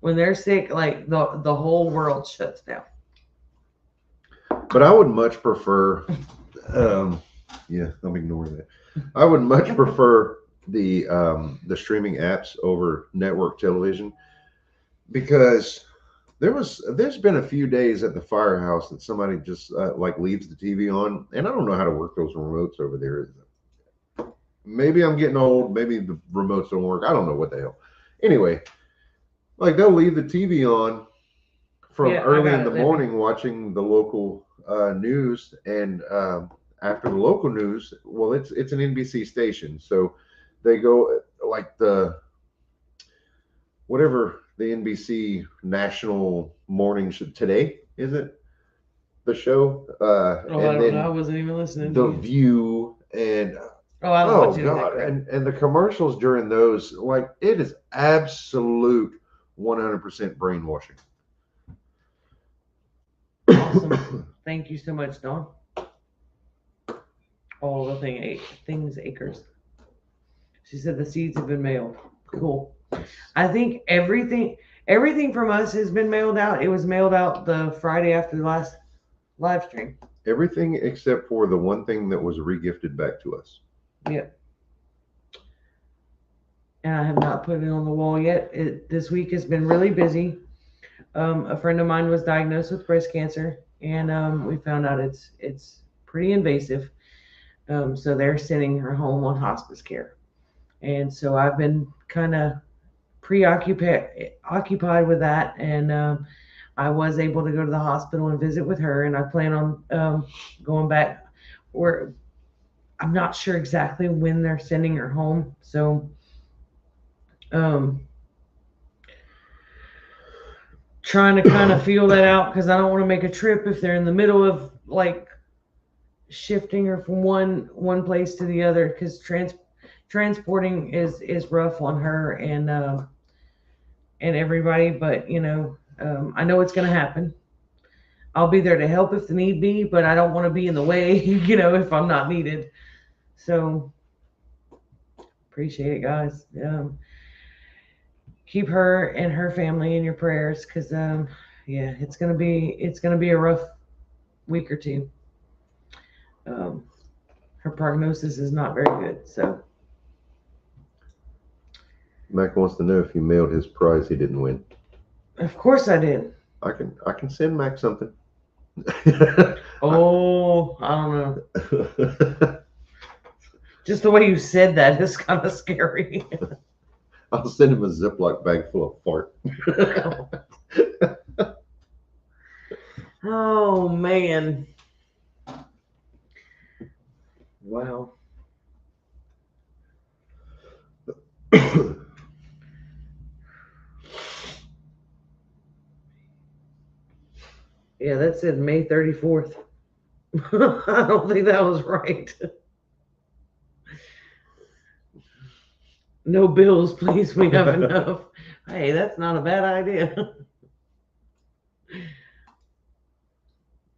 When they're sick, like the whole world shuts down. But I would much prefer, I'm ignoring that. I would much prefer the streaming apps over network television. Because there's been a few days at the firehouse that somebody just leaves the TV on, and I don't know how to work those remotes over there. Maybe I'm getting old. Maybe the remotes don't work. I don't know what the hell. Anyway, they'll leave the TV on from early in the morning watching the local news, and after the local news, well, it's an NBC station, so they go whatever. The NBC National Morning Show today, is it? The show? I don't know. I wasn't even listening. The View and I don't watch God, and the commercials during those, it is absolute 100% brainwashing. Awesome. Thank you so much, Dawn. All the things acres. She said the seeds have been mailed. Cool. I think everything from us has been mailed out. It was mailed out the Friday after the last live stream. Everything except for the one thing that was regifted back to us. Yep. And I have not put it on the wall yet. This week has been really busy. A friend of mine was diagnosed with breast cancer, and we found out it's pretty invasive. So they're sending her home on hospice care. And so I've been kind of occupied with that, and I was able to go to the hospital and visit with her, and I plan on going back. Or I'm not sure exactly when they're sending her home, so trying to kind of feel that out because I don't want to make a trip if they're in the middle of shifting her from one place to the other, because transporting is rough on her and everybody, but I know it's going to happen. I'll be there to help if the need be, but I don't want to be in the way, if I'm not needed. So appreciate it, guys. Keep her and her family in your prayers, because it's gonna be a rough week or two. Her prognosis is not very good. So Mac wants to know if you mailed his prize he didn't win. Of course I did. I can send Mac something. Oh, I don't know. Just the way you said that is kind of scary. I'll send him a Ziploc bag full of fart. Oh, man. Wow. Yeah, that said May 34th. I don't think that was right. No bills, please. We have enough. Hey, that's not a bad idea.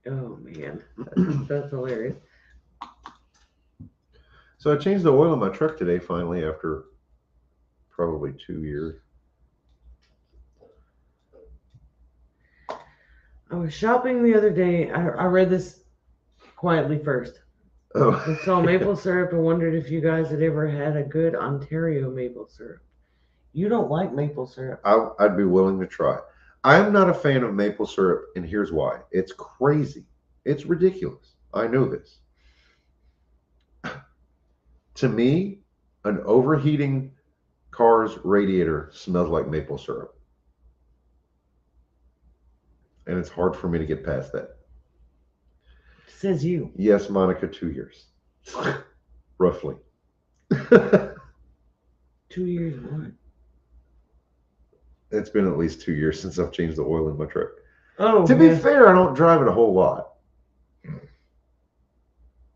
Oh, man. That's hilarious. So I changed the oil in my truck today, finally, after probably 2 years. I was shopping the other day. I read this quietly first. Oh. I saw maple syrup and wondered if you guys had ever had a good Ontario maple syrup. You don't like maple syrup. I'd be willing to try. I'm not a fan of maple syrup, and here's why. It's crazy. It's ridiculous. I know this. To me, an overheating car's radiator smells like maple syrup. And it's hard for me to get past that. Says you. Yes, Monica, 2 years. Roughly. 2 years what? It's been at least 2 years since I've changed the oil in my truck. Oh, to be fair, I don't drive it a whole lot.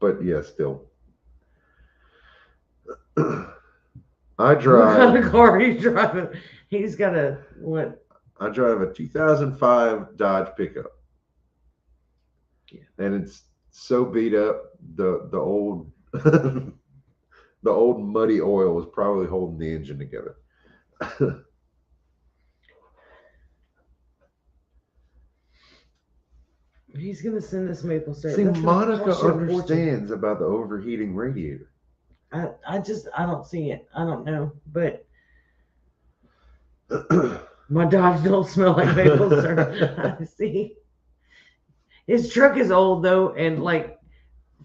But yeah, still. I drive. What kind of car are you driving? He's got a what? I drive a 2005 Dodge pickup. Yeah. And it's so beat up, the old the old muddy oil was probably holding the engine together. He's gonna send us maple syrup. See, Monica understands about the overheating radiator. I don't see it. I don't know, but my Dodge don't smell like maple syrup. I see. His truck is old though, and like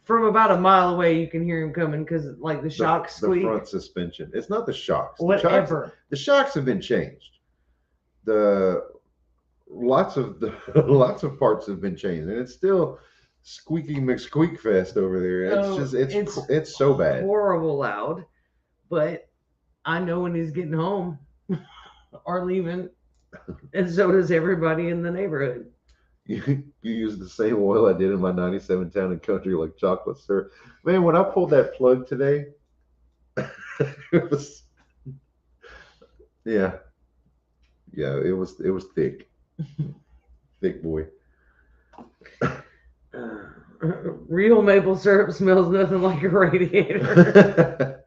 from about a mile away, you can hear him coming because like the shocks squeak. The front suspension. It's not the shocks. Whatever. The shocks have been changed. Lots of parts have been changed, and it's still squeaky McSqueak fest over there. It's so bad. Horrible loud, but I know when he's getting home or leaving, and so does everybody in the neighborhood. You use the same oil I did in my 97 Town and Country, like chocolate syrup. Man, when I pulled that plug today, it was it was thick. Thick boy. Real maple syrup smells nothing like a radiator.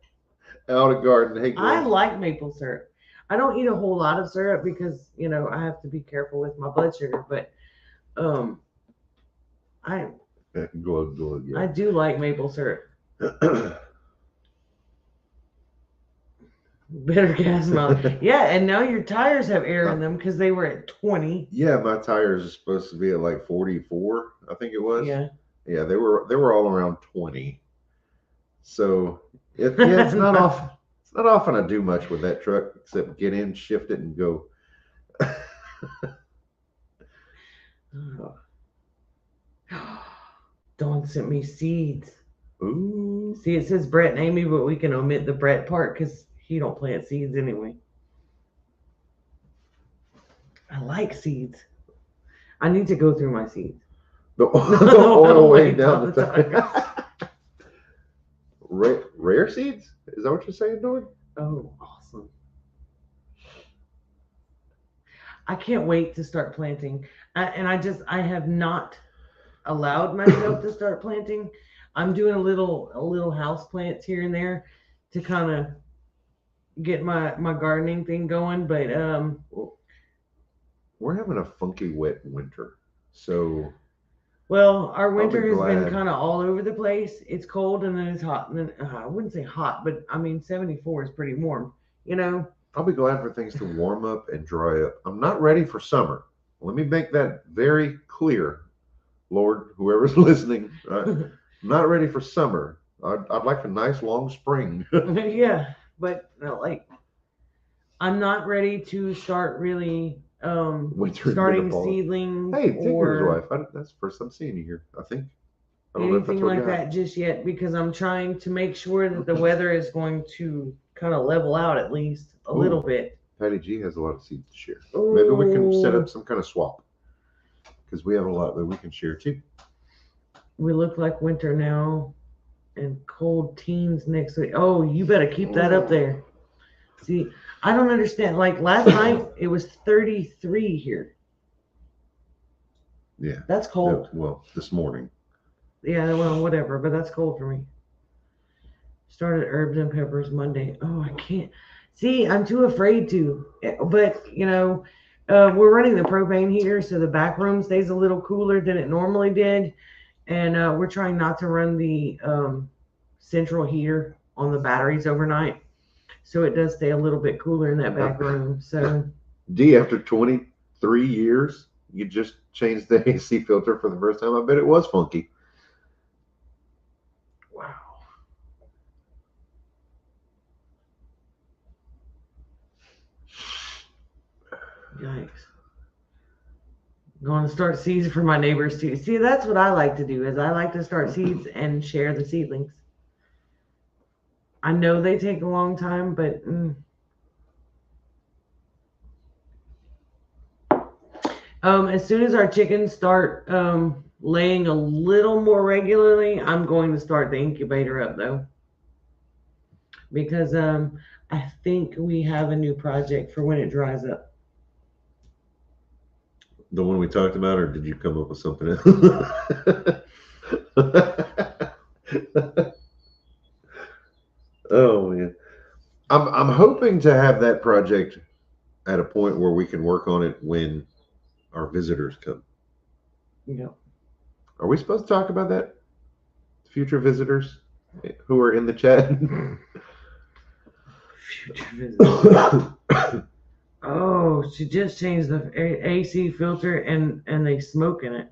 Out of garden. Hey, I like maple syrup. I don't eat a whole lot of syrup because I have to be careful with my blood sugar, but I do like maple syrup. Better gas miles. Yeah, and now your tires have air in them because they were at 20. Yeah, my tires are supposed to be at like 44, I think it was. Yeah. Yeah, they were all around 20. So it's not often. It's not often I do much with that truck except get in, shift it, and go. Dawn sent me seeds. Ooh. See, it says Brett and Amy, but we can omit the Brett part because he don't plant seeds anyway. I like seeds. I need to go through my seeds. The oil way down the tire. Rare seeds? Is that what you're saying, Dawn? Oh, awesome. I can't wait to start planting. I have not allowed myself to start planting. I'm doing a little house plants here and there to kind of get my gardening thing going, but we're having a funky wet winter. So well, our winter has been kind of all over the place. It's cold and then it's hot, and then I wouldn't say hot, but I mean 74 is pretty warm, you know. I'll be glad for things to warm up and dry up. I'm not ready for summer. Let me make that very clear, Lord, whoever's listening. I'm not ready for summer. I'd like a nice long spring. Yeah, but like I'm not ready to start really starting seedlings. Hey, Tinker's wife. That's the first I'm seeing you here, I think. I don't anything like that just yet, because I'm trying to make sure that the weather is going to kind of level out at least a little bit. Patty G has a lot of seeds to share. Ooh. Maybe we can set up some kind of swap, because we have a lot that we can share too. We look like winter now and cold teens next week. Oh, you better keep that up there. See, I don't understand. Like last night, it was 33 here. Yeah. That's cold. Well, this morning. Yeah, well, whatever, but that's cold for me. Started herbs and peppers Monday. Oh, I can't. See, I'm too afraid to. But, you know, we're running the propane heater, so the back room stays a little cooler than it normally did. And we're trying not to run the central heater on the batteries overnight. So it does stay a little bit cooler in that back room. So, D, after 23 years, you just changed the AC filter for the first time. I bet it was funky. Wow. Yikes. I'm going to start seeds for my neighbors too. See, that's what I like to do, is I like to start seeds and share the seedlings. I know they take a long time, but as soon as our chickens start laying a little more regularly, I'm going to start the incubator up though, because I think we have a new project for when it dries up. The one we talked about, or did you come up with something else? Oh man, I'm hoping to have that project at a point where we can work on it when our visitors come. Yeah. Are we supposed to talk about that? Future visitors who are in the chat. Future visitors. Oh, she just changed the AC filter and they smoke in it.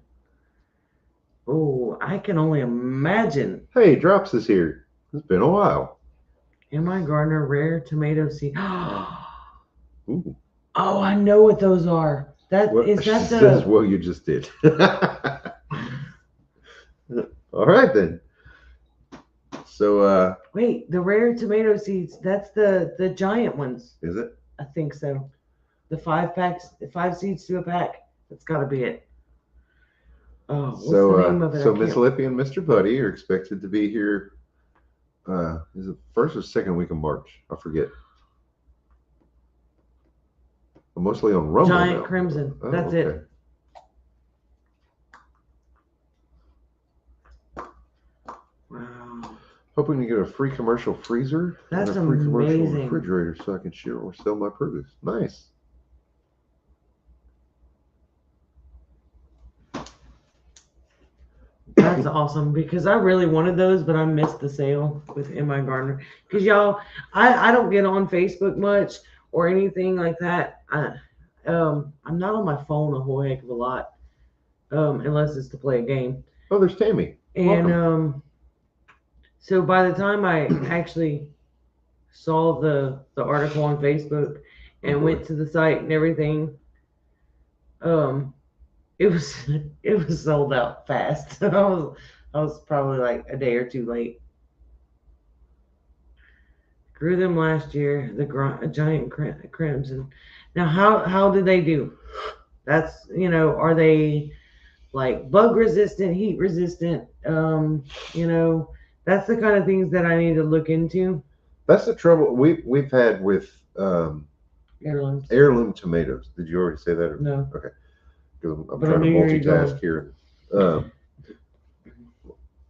Oh, I can only imagine. Hey, Drops is here. It's been a while. In my gardener, rare tomato seed. Ooh. Oh, I know what those are. That says, well, you just did. All right then. So wait, the rare tomato seeds, that's the giant ones. Is it? I think so. The 5 seeds to a pack. That's gotta be it. Oh, what's the name of it? So Miss Lippy and Mr. Buddy are expected to be here. Is it first or second week of March? I forget. But mostly on Rumble. Giant Crimson. Oh, that's okay. It. Wow. Hoping to get a free commercial freezer. That's and a free amazing. Commercial refrigerator so I can share or sell my produce. Nice. That's awesome, because I really wanted those, but I missed the sale in my gardener. Because y'all, I don't get on Facebook much or anything like that. I'm not on my phone a whole heck of a lot, unless it's to play a game. Oh, there's Tammy. And so by the time I actually saw the article on Facebook and went to the site and everything, it was sold out fast. I was probably like a day or two late. Grew them last year, the giant crimson. Now, how did they do? That's, are they like bug resistant, heat resistant? That's the kind of things that I need to look into. That's the trouble we've had with heirloom tomatoes. Did you already say that? Or? No. Okay. I'm trying to multitask here.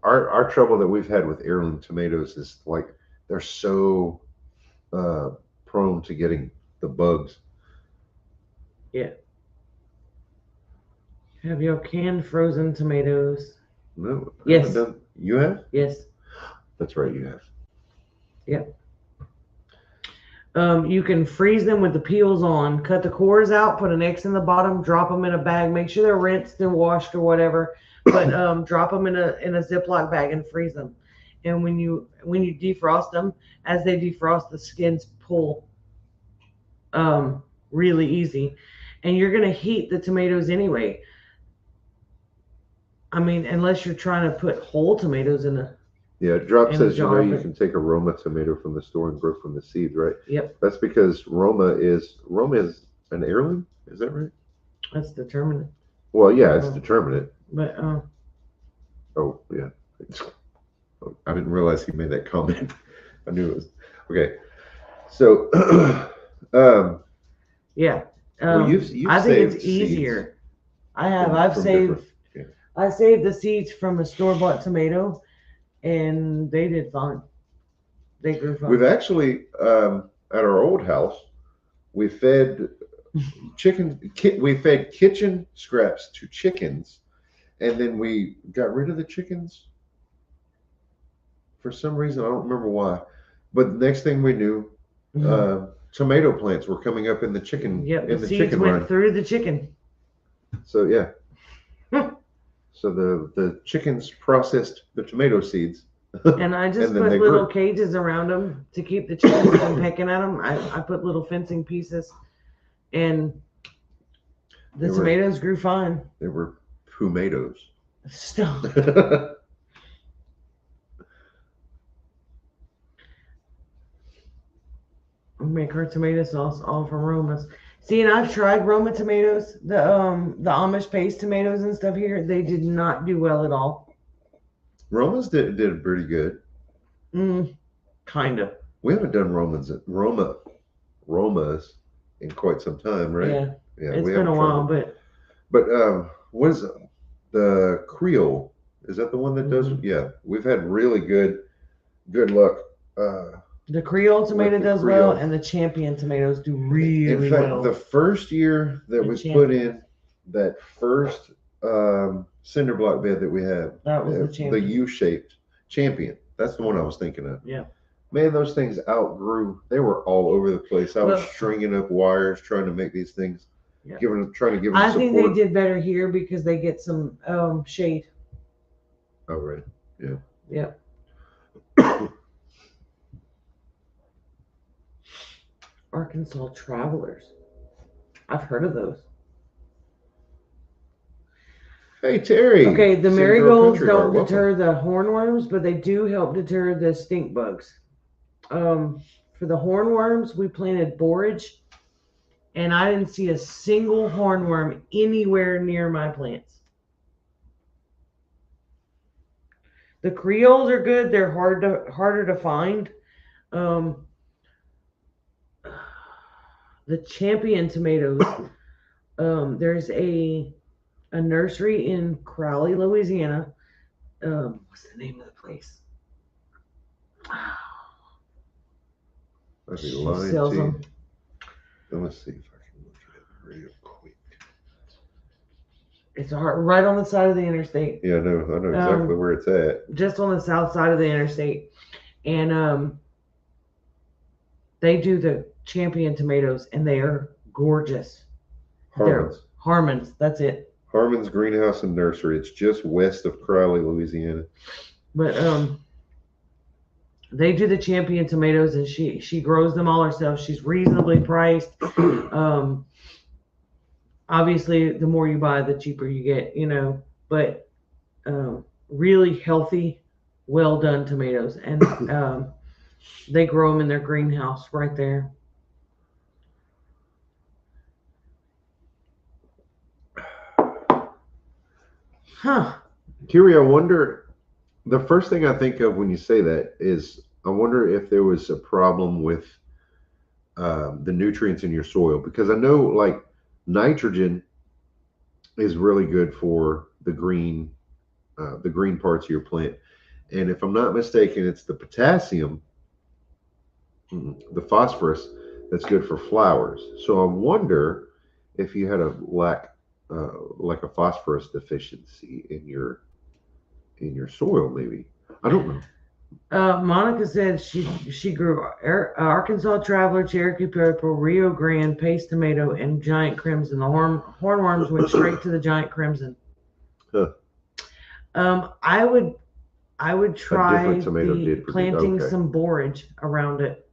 Our trouble that we've had with heirloom tomatoes is like they're so prone to getting the bugs. Yeah. Have you canned frozen tomatoes? No. Yes. You have? Yes. That's right, you have. Yep. You can freeze them with the peels on, cut the cores out, put an X in the bottom, drop them in a bag, make sure they're rinsed and washed or whatever, but drop them in a Ziploc bag and freeze them. And when you defrost them, as they defrost, the skins pull really easy. And you're going to heat the tomatoes anyway. I mean, unless you're trying to put whole tomatoes in a... Yeah, Drop says, you can take a Roma tomato from the store and grow from the seeds, right? Yep. That's because Roma is an heirloom. Is that right? That's determinate. Well, yeah, it's determinate. But oh yeah, I didn't realize he made that comment. I knew it was okay. So, yeah. Well, you've I think it's easier. I've saved the seeds from a store-bought tomato, and they did fine. They grew fine. We've actually at our old house, we fed kitchen scraps to chickens, and then we got rid of the chickens for some reason. I don't remember why, but the next thing we knew, tomato plants were coming up in the chicken. Yep, in the seeds chicken went run. through the chicken. So yeah. So the chickens processed the tomato seeds. And I just put little cages around them to keep the chickens from pecking at them. I put little fencing pieces, and the tomatoes grew fine. They were tomatoes. Stop. We make our tomato sauce all from Roma's. See, and I've tried Roma tomatoes, the Amish paste tomatoes and stuff here. They did not do well at all. Roma's did pretty good. Kind of. We haven't done Roma's in quite some time, right? Yeah. It's been a while, but what is it? The Creole? Is that the one that does? Yeah, we've had really good luck. The Creole tomato does well, and the Champion tomatoes do really well. In fact, the first year that we put in that first cinder block bed that we had, that was the Champion. The U-shaped Champion. That's the one I was thinking of. Yeah. Man, those things outgrew. They were all over the place. I was stringing up wires trying to make these things, trying to give them support. I think they did better here because they get some shade. Oh, right. Yeah. Yeah. Arkansas Travelers. I've heard of those. Hey, Terry. Okay, the marigolds don't deter the hornworms, but they do help deter the stink bugs. For the hornworms, we planted borage, and I didn't see a single hornworm anywhere near my plants. The Creoles are good. They're harder to find. The Champion tomatoes, there's a nursery in Crowley, Louisiana. What's the name of the place? I'd be lying sells to you. them. Let's see if I can look at it real quick. It's right on the side of the interstate. Yeah, I know exactly where it's at. Just on the south side of the interstate. And they do the Champion tomatoes, and they are gorgeous. Harmon's, that's it. Harmon's Greenhouse and Nursery. It's just west of Crowley, Louisiana. But they do the Champion tomatoes, and she grows them all herself. She's reasonably priced. Obviously, the more you buy, the cheaper you get, But really healthy, well done tomatoes, and they grow them in their greenhouse right there. Huh. Kiri, I wonder The first thing I think of when you say that is I wonder if there was a problem with the nutrients in your soil, because I know like nitrogen is really good for the green parts of your plant, and if I'm not mistaken, it's the potassium, the phosphorus that's good for flowers. So I wonder if you had a lack, like a phosphorus deficiency in your soil, maybe. I don't know. Monica said she grew Arkansas Traveler, Cherokee Purple, Rio Grande, Paste Tomato, and Giant Crimson. The hornworms went straight to the Giant Crimson. Huh. I would try planting some borage around it.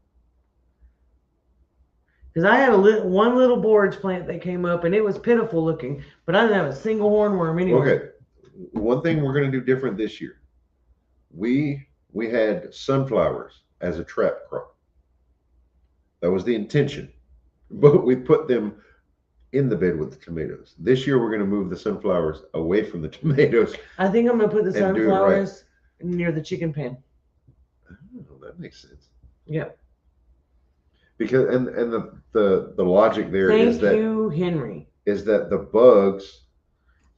Because I had one little borage plant that came up, and it was pitiful looking, but I didn't have a single hornworm anyway. Okay, one thing we're going to do different this year. We had sunflowers as a trap crop. That was the intention, but we put them in the bed with the tomatoes. This year, we're going to move the sunflowers away from the tomatoes. I think I'm going to put the sunflowers near the chicken pen. Oh, that makes sense. Yep. Because and the logic there is that Henry is that the bugs.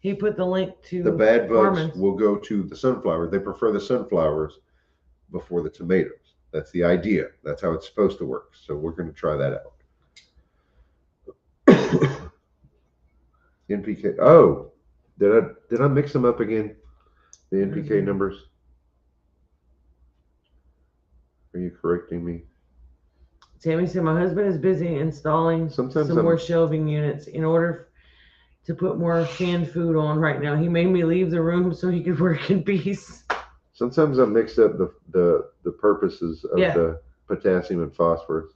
He put the link to the bad bugs will go to the sunflower. They prefer the sunflowers before the tomatoes. That's the idea. That's how it's supposed to work. So we're going to try that out. NPK. Oh, did I mix them up again? The NPK numbers. Are you correcting me? Tammy said, my husband is busy installing some more shelving units in order to put more canned food on right now. He made me leave the room so he could work in peace. Sometimes I mixed up the purposes of the potassium and phosphorus.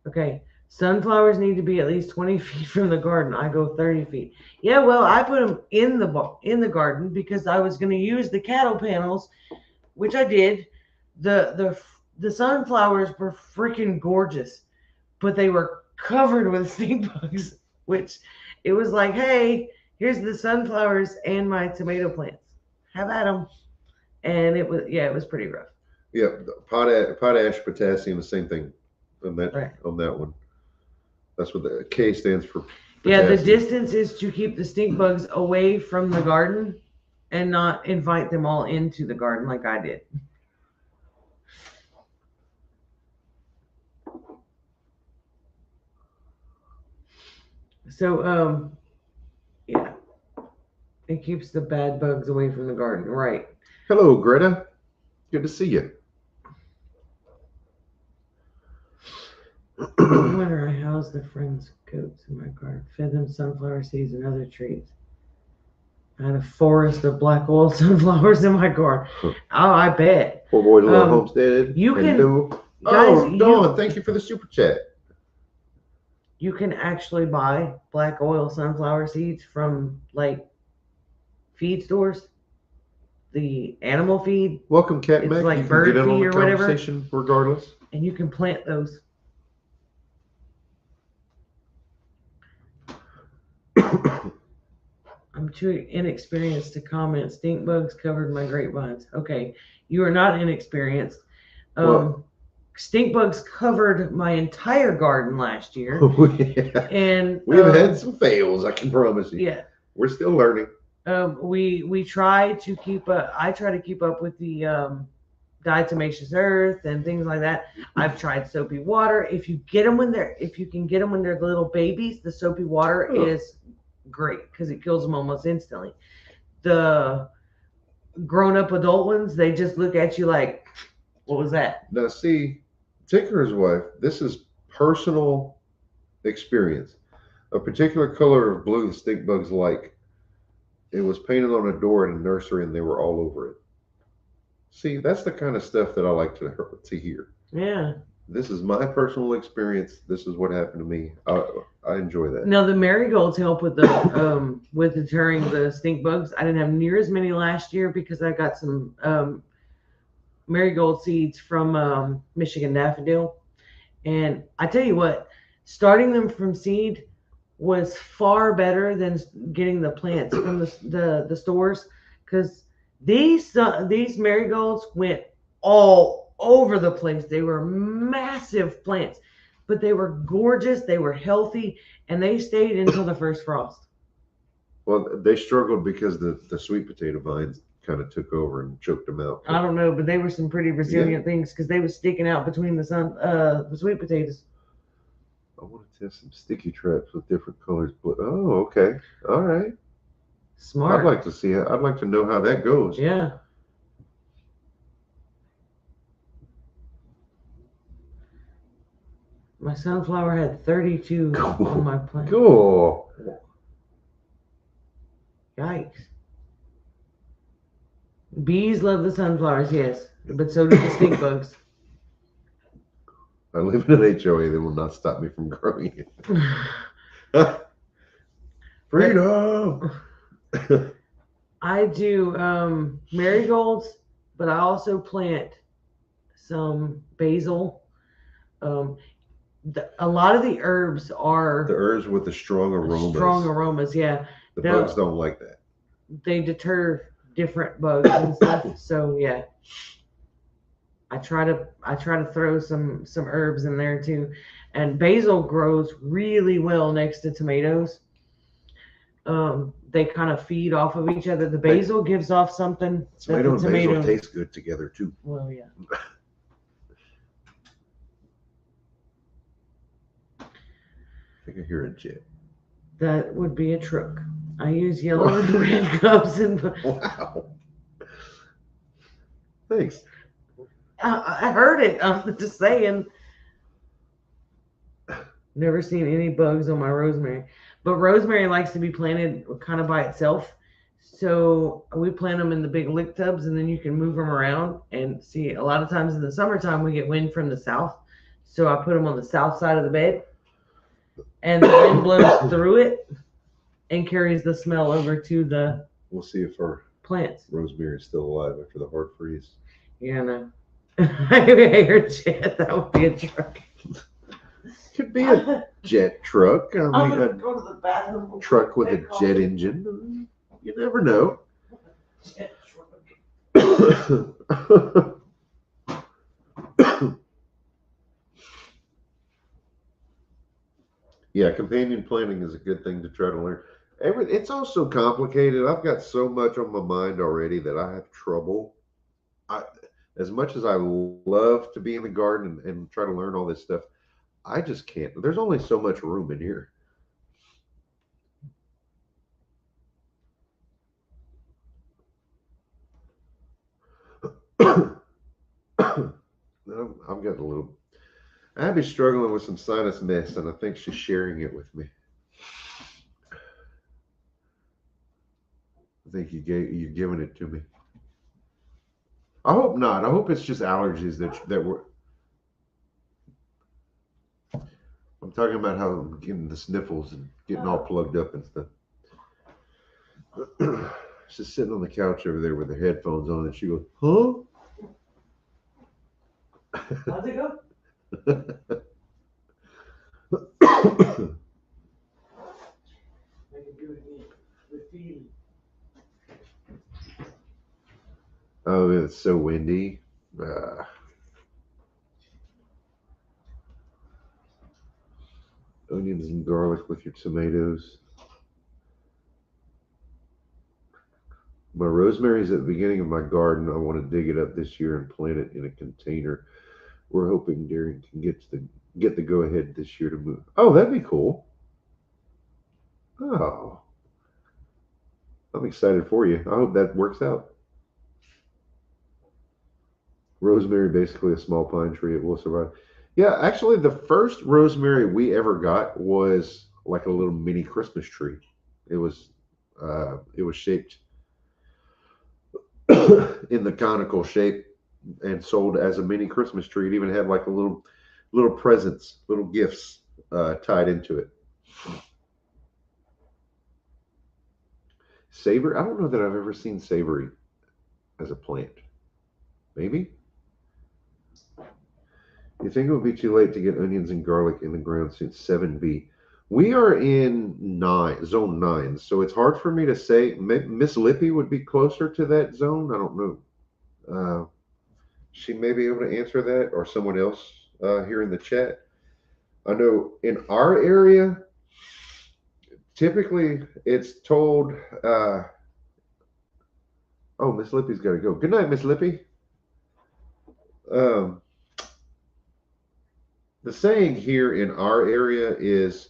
Okay. Sunflowers need to be at least 20 feet from the garden. I go 30 feet. Yeah, well, I put them in the garden because I was going to use the cattle panels, which I did. The sunflowers were freaking gorgeous, but they were covered with stink bugs, which it was like, hey, here's the sunflowers and my tomato plants. Have at them. And it was pretty rough. Yeah, potash, potassium, the same thing on that one. That's what the K stands for. Potassium. Yeah, the distance is to keep the stink bugs away from the garden and not invite them all into the garden like I did. So, yeah, it keeps the bad bugs away from the garden, right? Hello, Greta. Good to see you. In winter, I housed the friends' goats in my garden, fed them sunflower seeds and other treats. I had a forest of black oil sunflowers in my garden. Oh, I bet. Poor boy, little homestead. You can, guys, Dawn, thank you for the super chat. You can actually buy black oil sunflower seeds from like feed stores. The animal feed. Welcome, Cat Mac. Like bird feed or whatever. Regardless. And you can plant those. I'm too inexperienced to comment. Stink bugs covered my grapevines. Okay, you are not inexperienced. Stink bugs covered my entire garden last year. And we've had some fails, I can promise you. Yeah. We're still learning. We try to keep up. I try to keep up with the diatomaceous earth and things like that. I've tried soapy water. If you can get them when they're little babies, the soapy water is great because it kills them almost instantly. The grown-up adult ones, they just look at you like, what was that? Now see, Tinker's wife, this is personal experience. A particular color of blue the stink bugs like, it was painted on a door in a nursery and they were all over it. See, that's the kind of stuff that I like to hear. Yeah. This is my personal experience. This is what happened to me. I enjoy that. Now the marigolds help with the with deterring the stink bugs. I didn't have near as many last year because I got some marigold seeds from Michigan daffodil, and I tell you what, starting them from seed was far better than getting the plants from the stores, because These marigolds went all over the place. They were massive plants, but they were gorgeous. They were healthy, and they stayed until the first frost. Well, they struggled because the sweet potato vines kind of took over and choked them out. I don't know, but they were some pretty resilient things because they were sticking out between the sweet potatoes. I want to test some sticky traps with different colors. But oh, okay, all right. Smart. I'd like to see it. I'd like to know how that goes. Yeah. My sunflower had 32 on my plant. Cool. Yikes. Bees love the sunflowers, yes, but so do the stink bugs. I live in an HOA. They will not stop me from growing it. Freedom. I do marigolds, but I also plant some basil. A lot of the herbs are the herbs with the strong aromas. Strong aromas, yeah. The bugs don't like that. They deter different bugs and stuff. So yeah, I try to throw some herbs in there too, and basil grows really well next to tomatoes. They kind of feed off of each other. The basil gives off something. Tomato and basil taste good together too. Well, yeah. I think I hear a jet. That would be a truck. I use yellow and red cups and. Wow. Thanks. I heard it. I'm just saying. Never seen any bugs on my rosemary. But rosemary likes to be planted kind of by itself. So we plant them in the big lick tubs, and then you can move them around. And see, a lot of times in the summertime, we get wind from the south. So I put them on the south side of the bed. And the wind blows through it and carries the smell over to the We'll see if our plants. Rosemary is still alive after the hard freeze. Yeah, no. I hear jet. That would be a truck. Could be a jet truck. I'm gonna go to the bathroom. Truck with a jet engine. You never know. Jet truck. Yeah, companion planting is a good thing to try to learn. It's also complicated. I've got so much on my mind already that I have trouble. As much as I love to be in the garden and try to learn all this stuff, I just can't. There's only so much room in here. I'm getting a little. Abby's struggling with some sinus mess, and I think she's sharing it with me. I think you're giving it to me. I hope not. I hope it's just allergies that were. I'm talking about how I'm getting the sniffles and getting all plugged up and stuff. She's sitting on the couch over there with her headphones on, and she goes, "Huh?" How's it go? Oh, it's so windy. Onions and garlic with your tomatoes. My rosemary is at the beginning of my garden. I want to dig it up this year and plant it in a container. We're hoping Darren can get the go ahead this year to move. Oh, that'd be cool. Oh, I'm excited for you. I hope that works out. Rosemary, basically a small pine tree. It will survive. Yeah, actually, the first rosemary we ever got was like a little mini Christmas tree. It was shaped in the conical shape and sold as a mini Christmas tree. It even had like a little presents, little gifts tied into it. Savory. I don't know that I've ever seen savory as a plant. Maybe. You think it would be too late to get onions and garlic in the ground since 7B? We are in zone 9, so it's hard for me to say. Miss Lippy would be closer to that zone. I don't know. She may be able to answer that, or someone else here in the chat. I know in our area, typically it's told. Oh, Miss Lippy's got to go. Good night, Miss Lippy. The saying here in our area is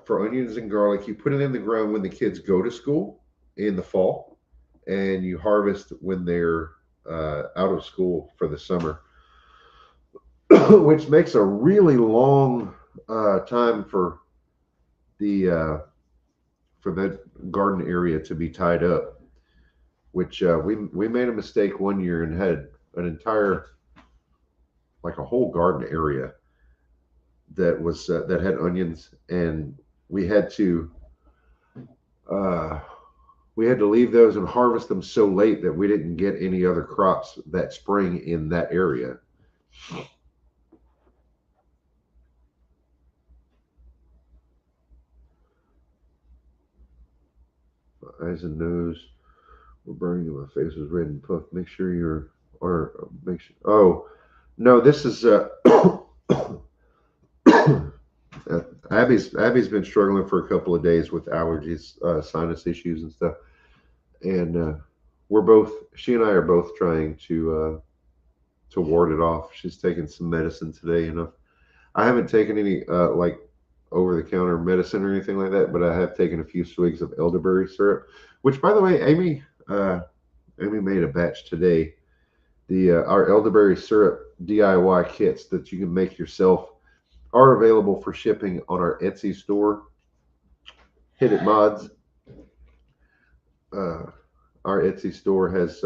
for onions and garlic, you put it in the ground when the kids go to school in the fall, and you harvest when they're out of school for the summer, which makes a really long time for the for that garden area to be tied up. Which we made a mistake one year and had an entire, like a whole garden area that was that had onions, and we had to leave those and harvest them so late that we didn't get any other crops that spring in that area. Eyes and nose were burning, and my face was red and puffed. Make sure you're, or make sure. Oh no, this is Abby's been struggling for a couple of days with allergies, sinus issues and stuff, and she and I are both trying to ward it off. She's taken some medicine today, and I haven't taken any like over-the-counter medicine or anything like that, but I have taken a few swigs of elderberry syrup, which, by the way, Amy made a batch today. Our elderberry syrup DIY kits that you can make yourself are available for shipping on our Etsy store. Hit it, mods. Our Etsy store has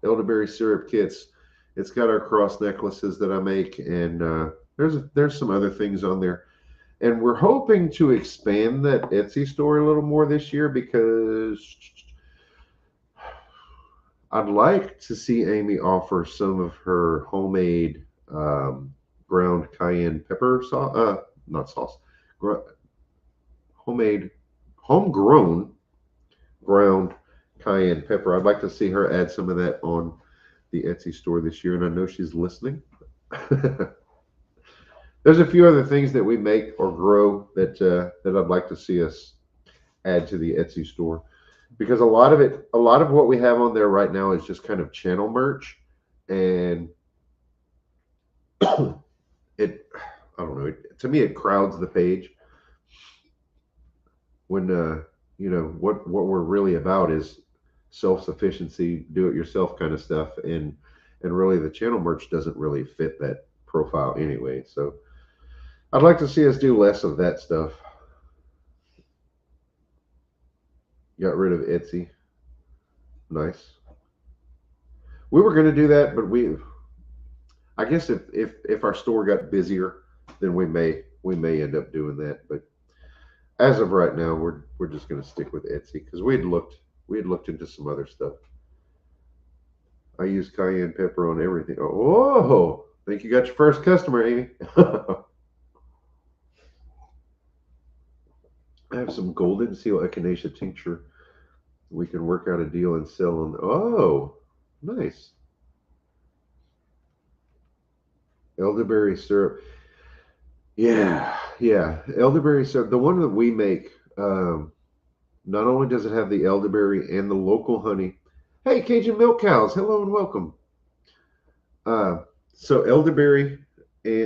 elderberry syrup kits. It's got our cross necklaces that I make, and there's some other things on there. And we're hoping to expand that Etsy store a little more this year, because I'd like to see Amy offer some of her homemade ground cayenne pepper sauce, not sauce, homegrown ground cayenne pepper. I'd like to see her add some of that on the Etsy store this year, and I know she's listening. There's a few other things that we make or grow that I'd like to see us add to the Etsy store, because a lot of what we have on there right now is just kind of channel merch, and I don't know, to me it crowds the page when what we're really about is self-sufficiency, do-it-yourself kind of stuff, and really the channel merch doesn't really fit that profile anyway. So I'd like to see us do less of that stuff. Got rid of Etsy. Nice. We were going to do that, but I guess if our store got busier, then we may end up doing that. But as of right now, we're just going to stick with Etsy, because we had looked into some other stuff. I use cayenne pepper on everything. Oh, I think you got your first customer, Amy. I have some golden seal echinacea tincture. We can work out a deal and sell on. Oh, nice. Elderberry syrup. Yeah. Elderberry syrup. The one that we make, not only does it have the elderberry and the local honey. Hey, Cajun Milk Cows. Hello and welcome. So elderberry,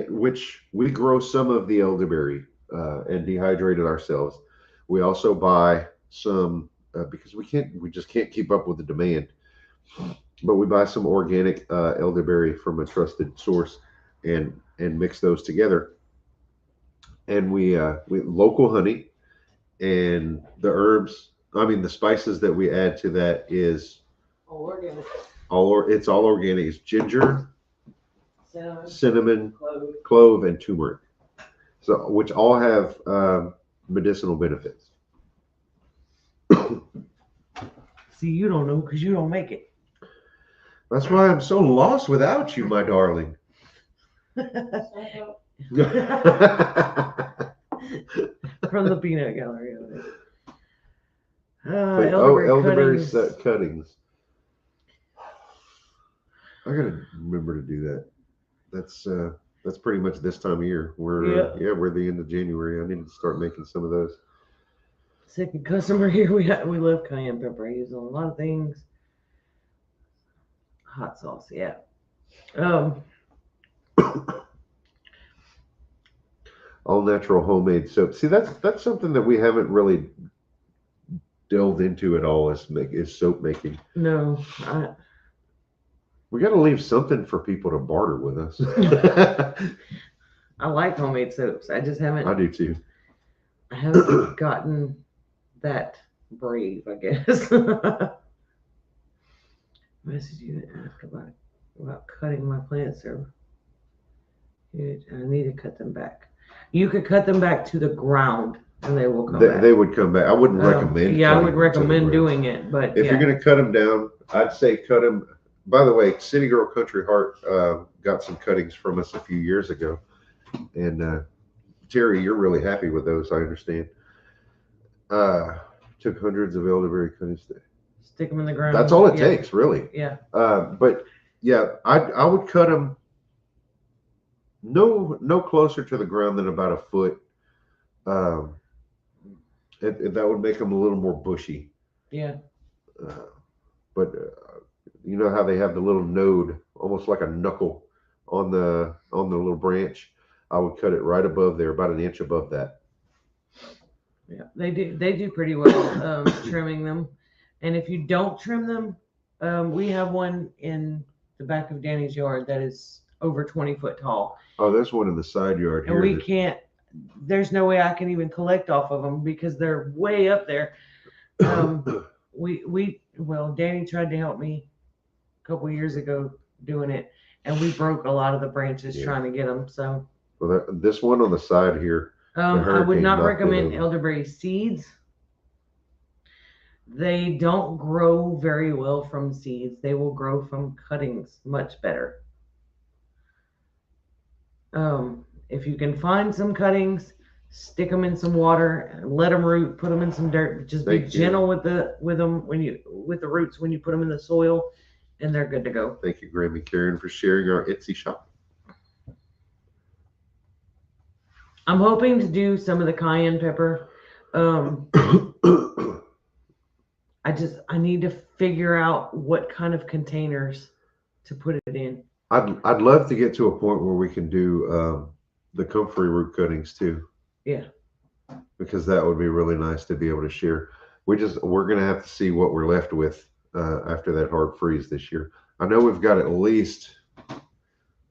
which we grow some of the elderberry and dehydrate it ourselves. We also buy some because we just can't keep up with the demand. But we buy some organic elderberry from a trusted source and mix those together. And we local honey, and the herbs. I mean, the spices that we add to that is all organic. It's all organic. It's ginger, cinnamon, clove, and turmeric. So, which all have medicinal benefits. See, you don't know because you don't make it. That's why I'm so lost without you, my darling. From the peanut gallery. Elderberry cuttings. I gotta remember to do that. That's pretty much this time of year. We're the end of January. I need to start making some of those. Second customer here. We love cayenne pepper. I use on a lot of things. Hot sauce, yeah. All natural homemade soap. See, that's something that we haven't really delved into at all. Is soap making. No, we got to leave something for people to barter with us. I like homemade soaps. I just haven't. I do too. I haven't gotten that brave, I guess. Message you to ask about cutting my plants, sir. I need to cut them back. You could cut them back to the ground, and they will come back. They would come back. I wouldn't recommend. Yeah, I would recommend doing it, but if you're going to cut them down, I'd say cut them. By the way, City Girl Country Heart got some cuttings from us a few years ago, and Terry, you're really happy with those. I understand. Took hundreds of elderberry cuttings. Stick them in the ground. That's all it takes, really. Yeah. But yeah, I would cut them no closer to the ground than about a foot. That would make them a little more bushy. Yeah. But you know how they have the little node, almost like a knuckle on the little branch. I would cut it right above there, about an inch above that. Yeah, they do pretty well trimming them. And if you don't trim them, we have one in the back of Danny's yard that is over 20 foot tall. Oh, there's one in the side yard here. And we can't, there's no way I can even collect off of them because they're way up there. Well, Danny tried to help me a couple years ago doing it, and we broke a lot of the branches trying to get them. So, well, this one on the side here. I would not recommend elderberry seeds. They don't grow very well from seeds. They will grow from cuttings much better. If you can find some cuttings, stick them in some water, let them root, put them in some dirt. Just be gentle with them with the roots when you put them in the soil, and they're good to go. Thank you, Grammy Karen, for sharing our Etsy shop. I'm hoping to do some of the cayenne pepper. I need to figure out what kind of containers to put it in. I'd love to get to a point where we can do the comfrey root cuttings too. Yeah. Because that would be really nice to be able to share. We're gonna have to see what we're left with after that hard freeze this year. I know we've got at least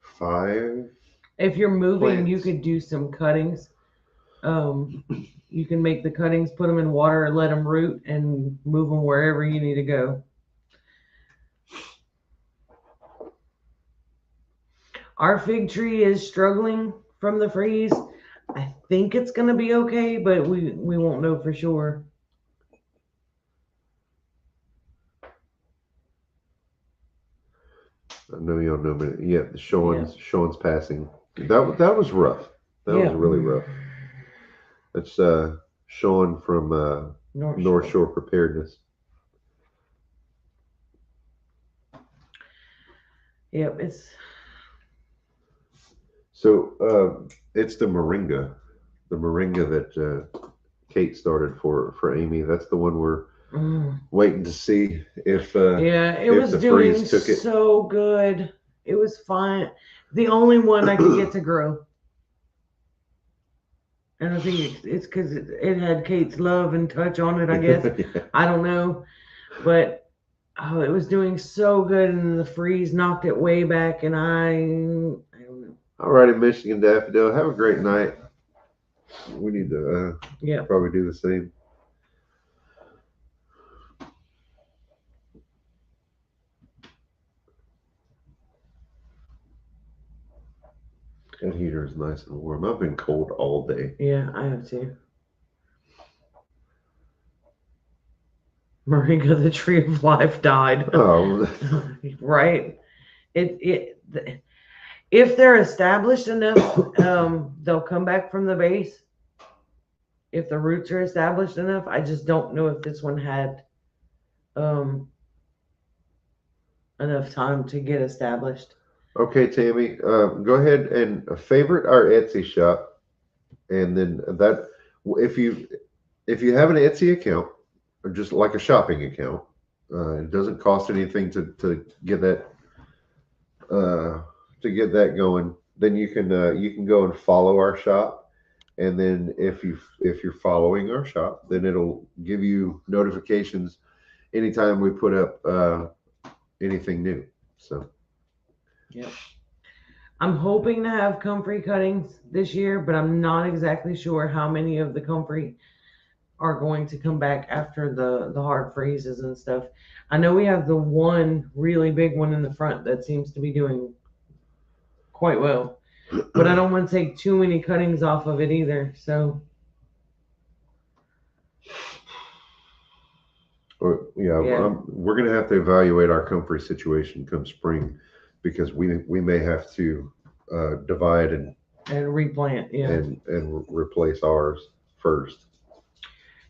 5. If you're moving, plants. You could do some cuttings. You can make the cuttings, put them in water, let them root, and move them wherever you need to go. Our fig tree is struggling from the freeze. I think it's going to be okay, but we won't know for sure. I know y'all know, but yeah, Sean's passing. That was rough. That was really rough. That's Sean from North Shore Preparedness. Yep, So it's the moringa that Kate started for Amy. That's the one we're waiting to see if it was doing so good. It was fine. The only one I could get to grow. And I think it's because it had Kate's love and touch on it, I guess. Yeah. I don't know. But it was doing so good, and the freeze knocked it way back, and I don't know. All righty, Michigan Daffodil. Have a great night. We need to probably do the same. That heater is nice and warm. I've been cold all day. Yeah, I have too. Moringa, the tree of life, died. Oh, right. If they're established enough, they'll come back from the base. if the roots are established enough. I just don't know if this one had enough time to get established. Okay, Tammy, go ahead and favorite our Etsy shop, and then that if you have an Etsy account or just like a shopping account, it doesn't cost anything to get that going. Then you can go and follow our shop, and then if you're following our shop, then it'll give you notifications anytime we put up anything new. So. Yep. I'm hoping to have comfrey cuttings this year, but I'm not exactly sure how many of the comfrey are going to come back after the hard freezes and stuff. I know we have the one really big one in the front that seems to be doing quite well, but I don't want to take too many cuttings off of it either. So, yeah. We're going to have to evaluate our comfrey situation come spring, because we may have to divide and replant, and replace ours first.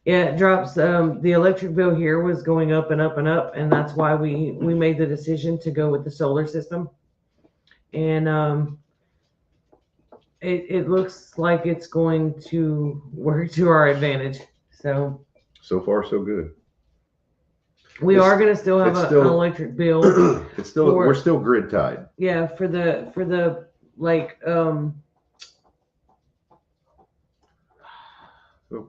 Yeah, it drops. The electric bill here was going up and up and up, and that's why we made the decision to go with the solar system. And it looks like it's going to work to our advantage. So far, so good. We are going to still have an electric bill. It's still we're still grid tied. Yeah, for the like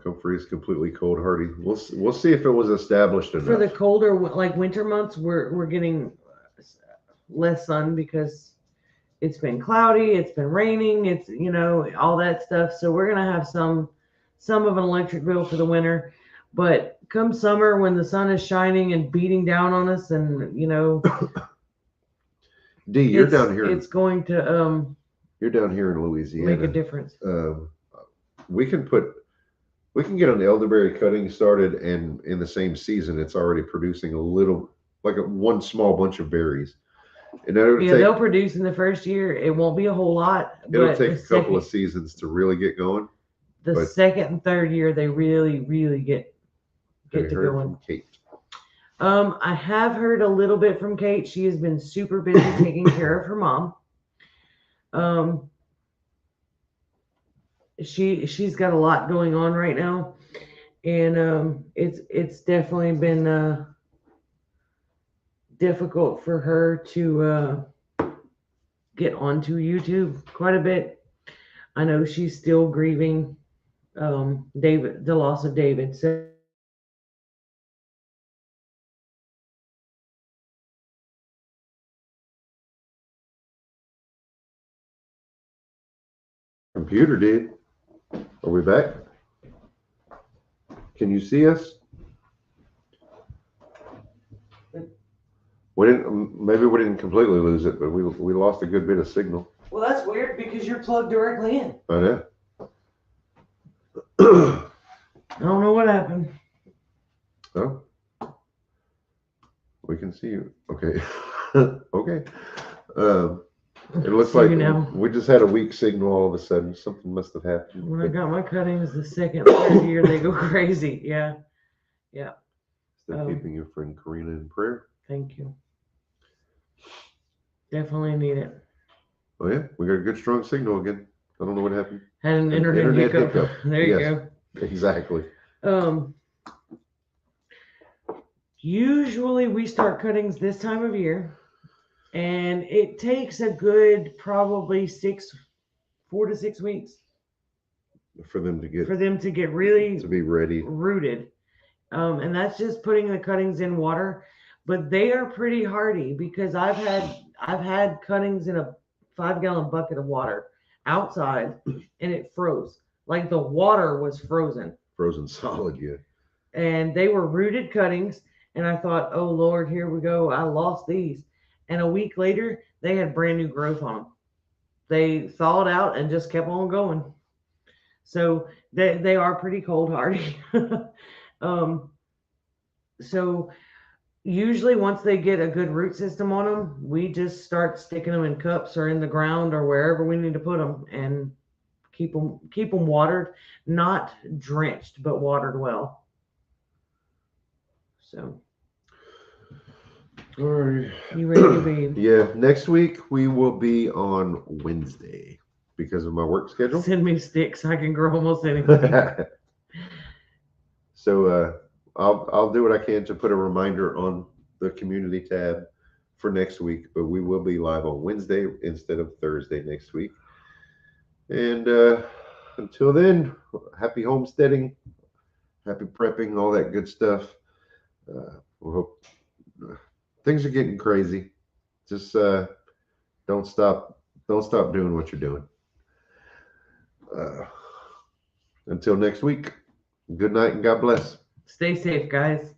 comfrey is completely cold hardy. We'll see if it was established enough. For the colder, like winter months, we're getting less sun because it's been cloudy, it's been raining, it's all that stuff. So we're gonna have some of an electric bill for the winter. But come summer, when the sun is shining and beating down on us, and D, you're down here. It's going to you're down here in Louisiana. Make a difference. We can get an elderberry cutting started, and in the same season, it's already producing a little, like one small bunch of berries. And they'll produce in the first year. It won't be a whole lot. It'll take a couple of seasons to really get going. The second and third year, they really, really get to going. From Kate. I have heard a little bit from Kate. She has been super busy taking care of her mom. She's got a lot going on right now, and it's definitely been difficult for her to get onto YouTube quite a bit. I know she's still grieving the loss of David. So computer did. Are we back? Can you see us? Maybe we didn't completely lose it, but we lost a good bit of signal. Well, that's weird because you're plugged directly in. I know. I don't know what happened. Oh, we can see you. Okay. Okay. It looks like we just had a weak signal all of a sudden. Something must have happened. When I got my cuttings the second, third year, they go crazy. Yeah. Yeah. Still keeping your friend Karina in prayer. Thank you. Definitely need it. Oh yeah, we got a good strong signal again. I don't know what happened. Had an internet hiccup. There you go. Exactly. Usually we start cuttings this time of year, and it takes a good probably 4 to 6 weeks for them to get really to be ready, rooted. And that's just putting the cuttings in water, but they are pretty hardy because I've had cuttings in a 5-gallon bucket of water outside, and it froze. Like the water was frozen solid. Yeah. And they were rooted cuttings, and I thought, oh Lord, here we go, I lost these. And a week later they had brand new growth on them. They thawed out and just kept on going. So they are pretty cold hardy. So usually once they get a good root system on them, we just start sticking them in cups or in the ground or wherever we need to put them and keep them watered, not drenched, but watered well. So. All right. You ready to be? Yeah. Next week we will be on Wednesday because of my work schedule. Send me sticks. I can grow almost anything. So I'll do what I can to put a reminder on the community tab for next week, but we will be live on Wednesday instead of Thursday next week. And until then, happy homesteading, happy prepping, all that good stuff. We hope things are getting crazy. Just don't stop doing what you're doing. Until next week, good night and God bless. Stay safe, guys.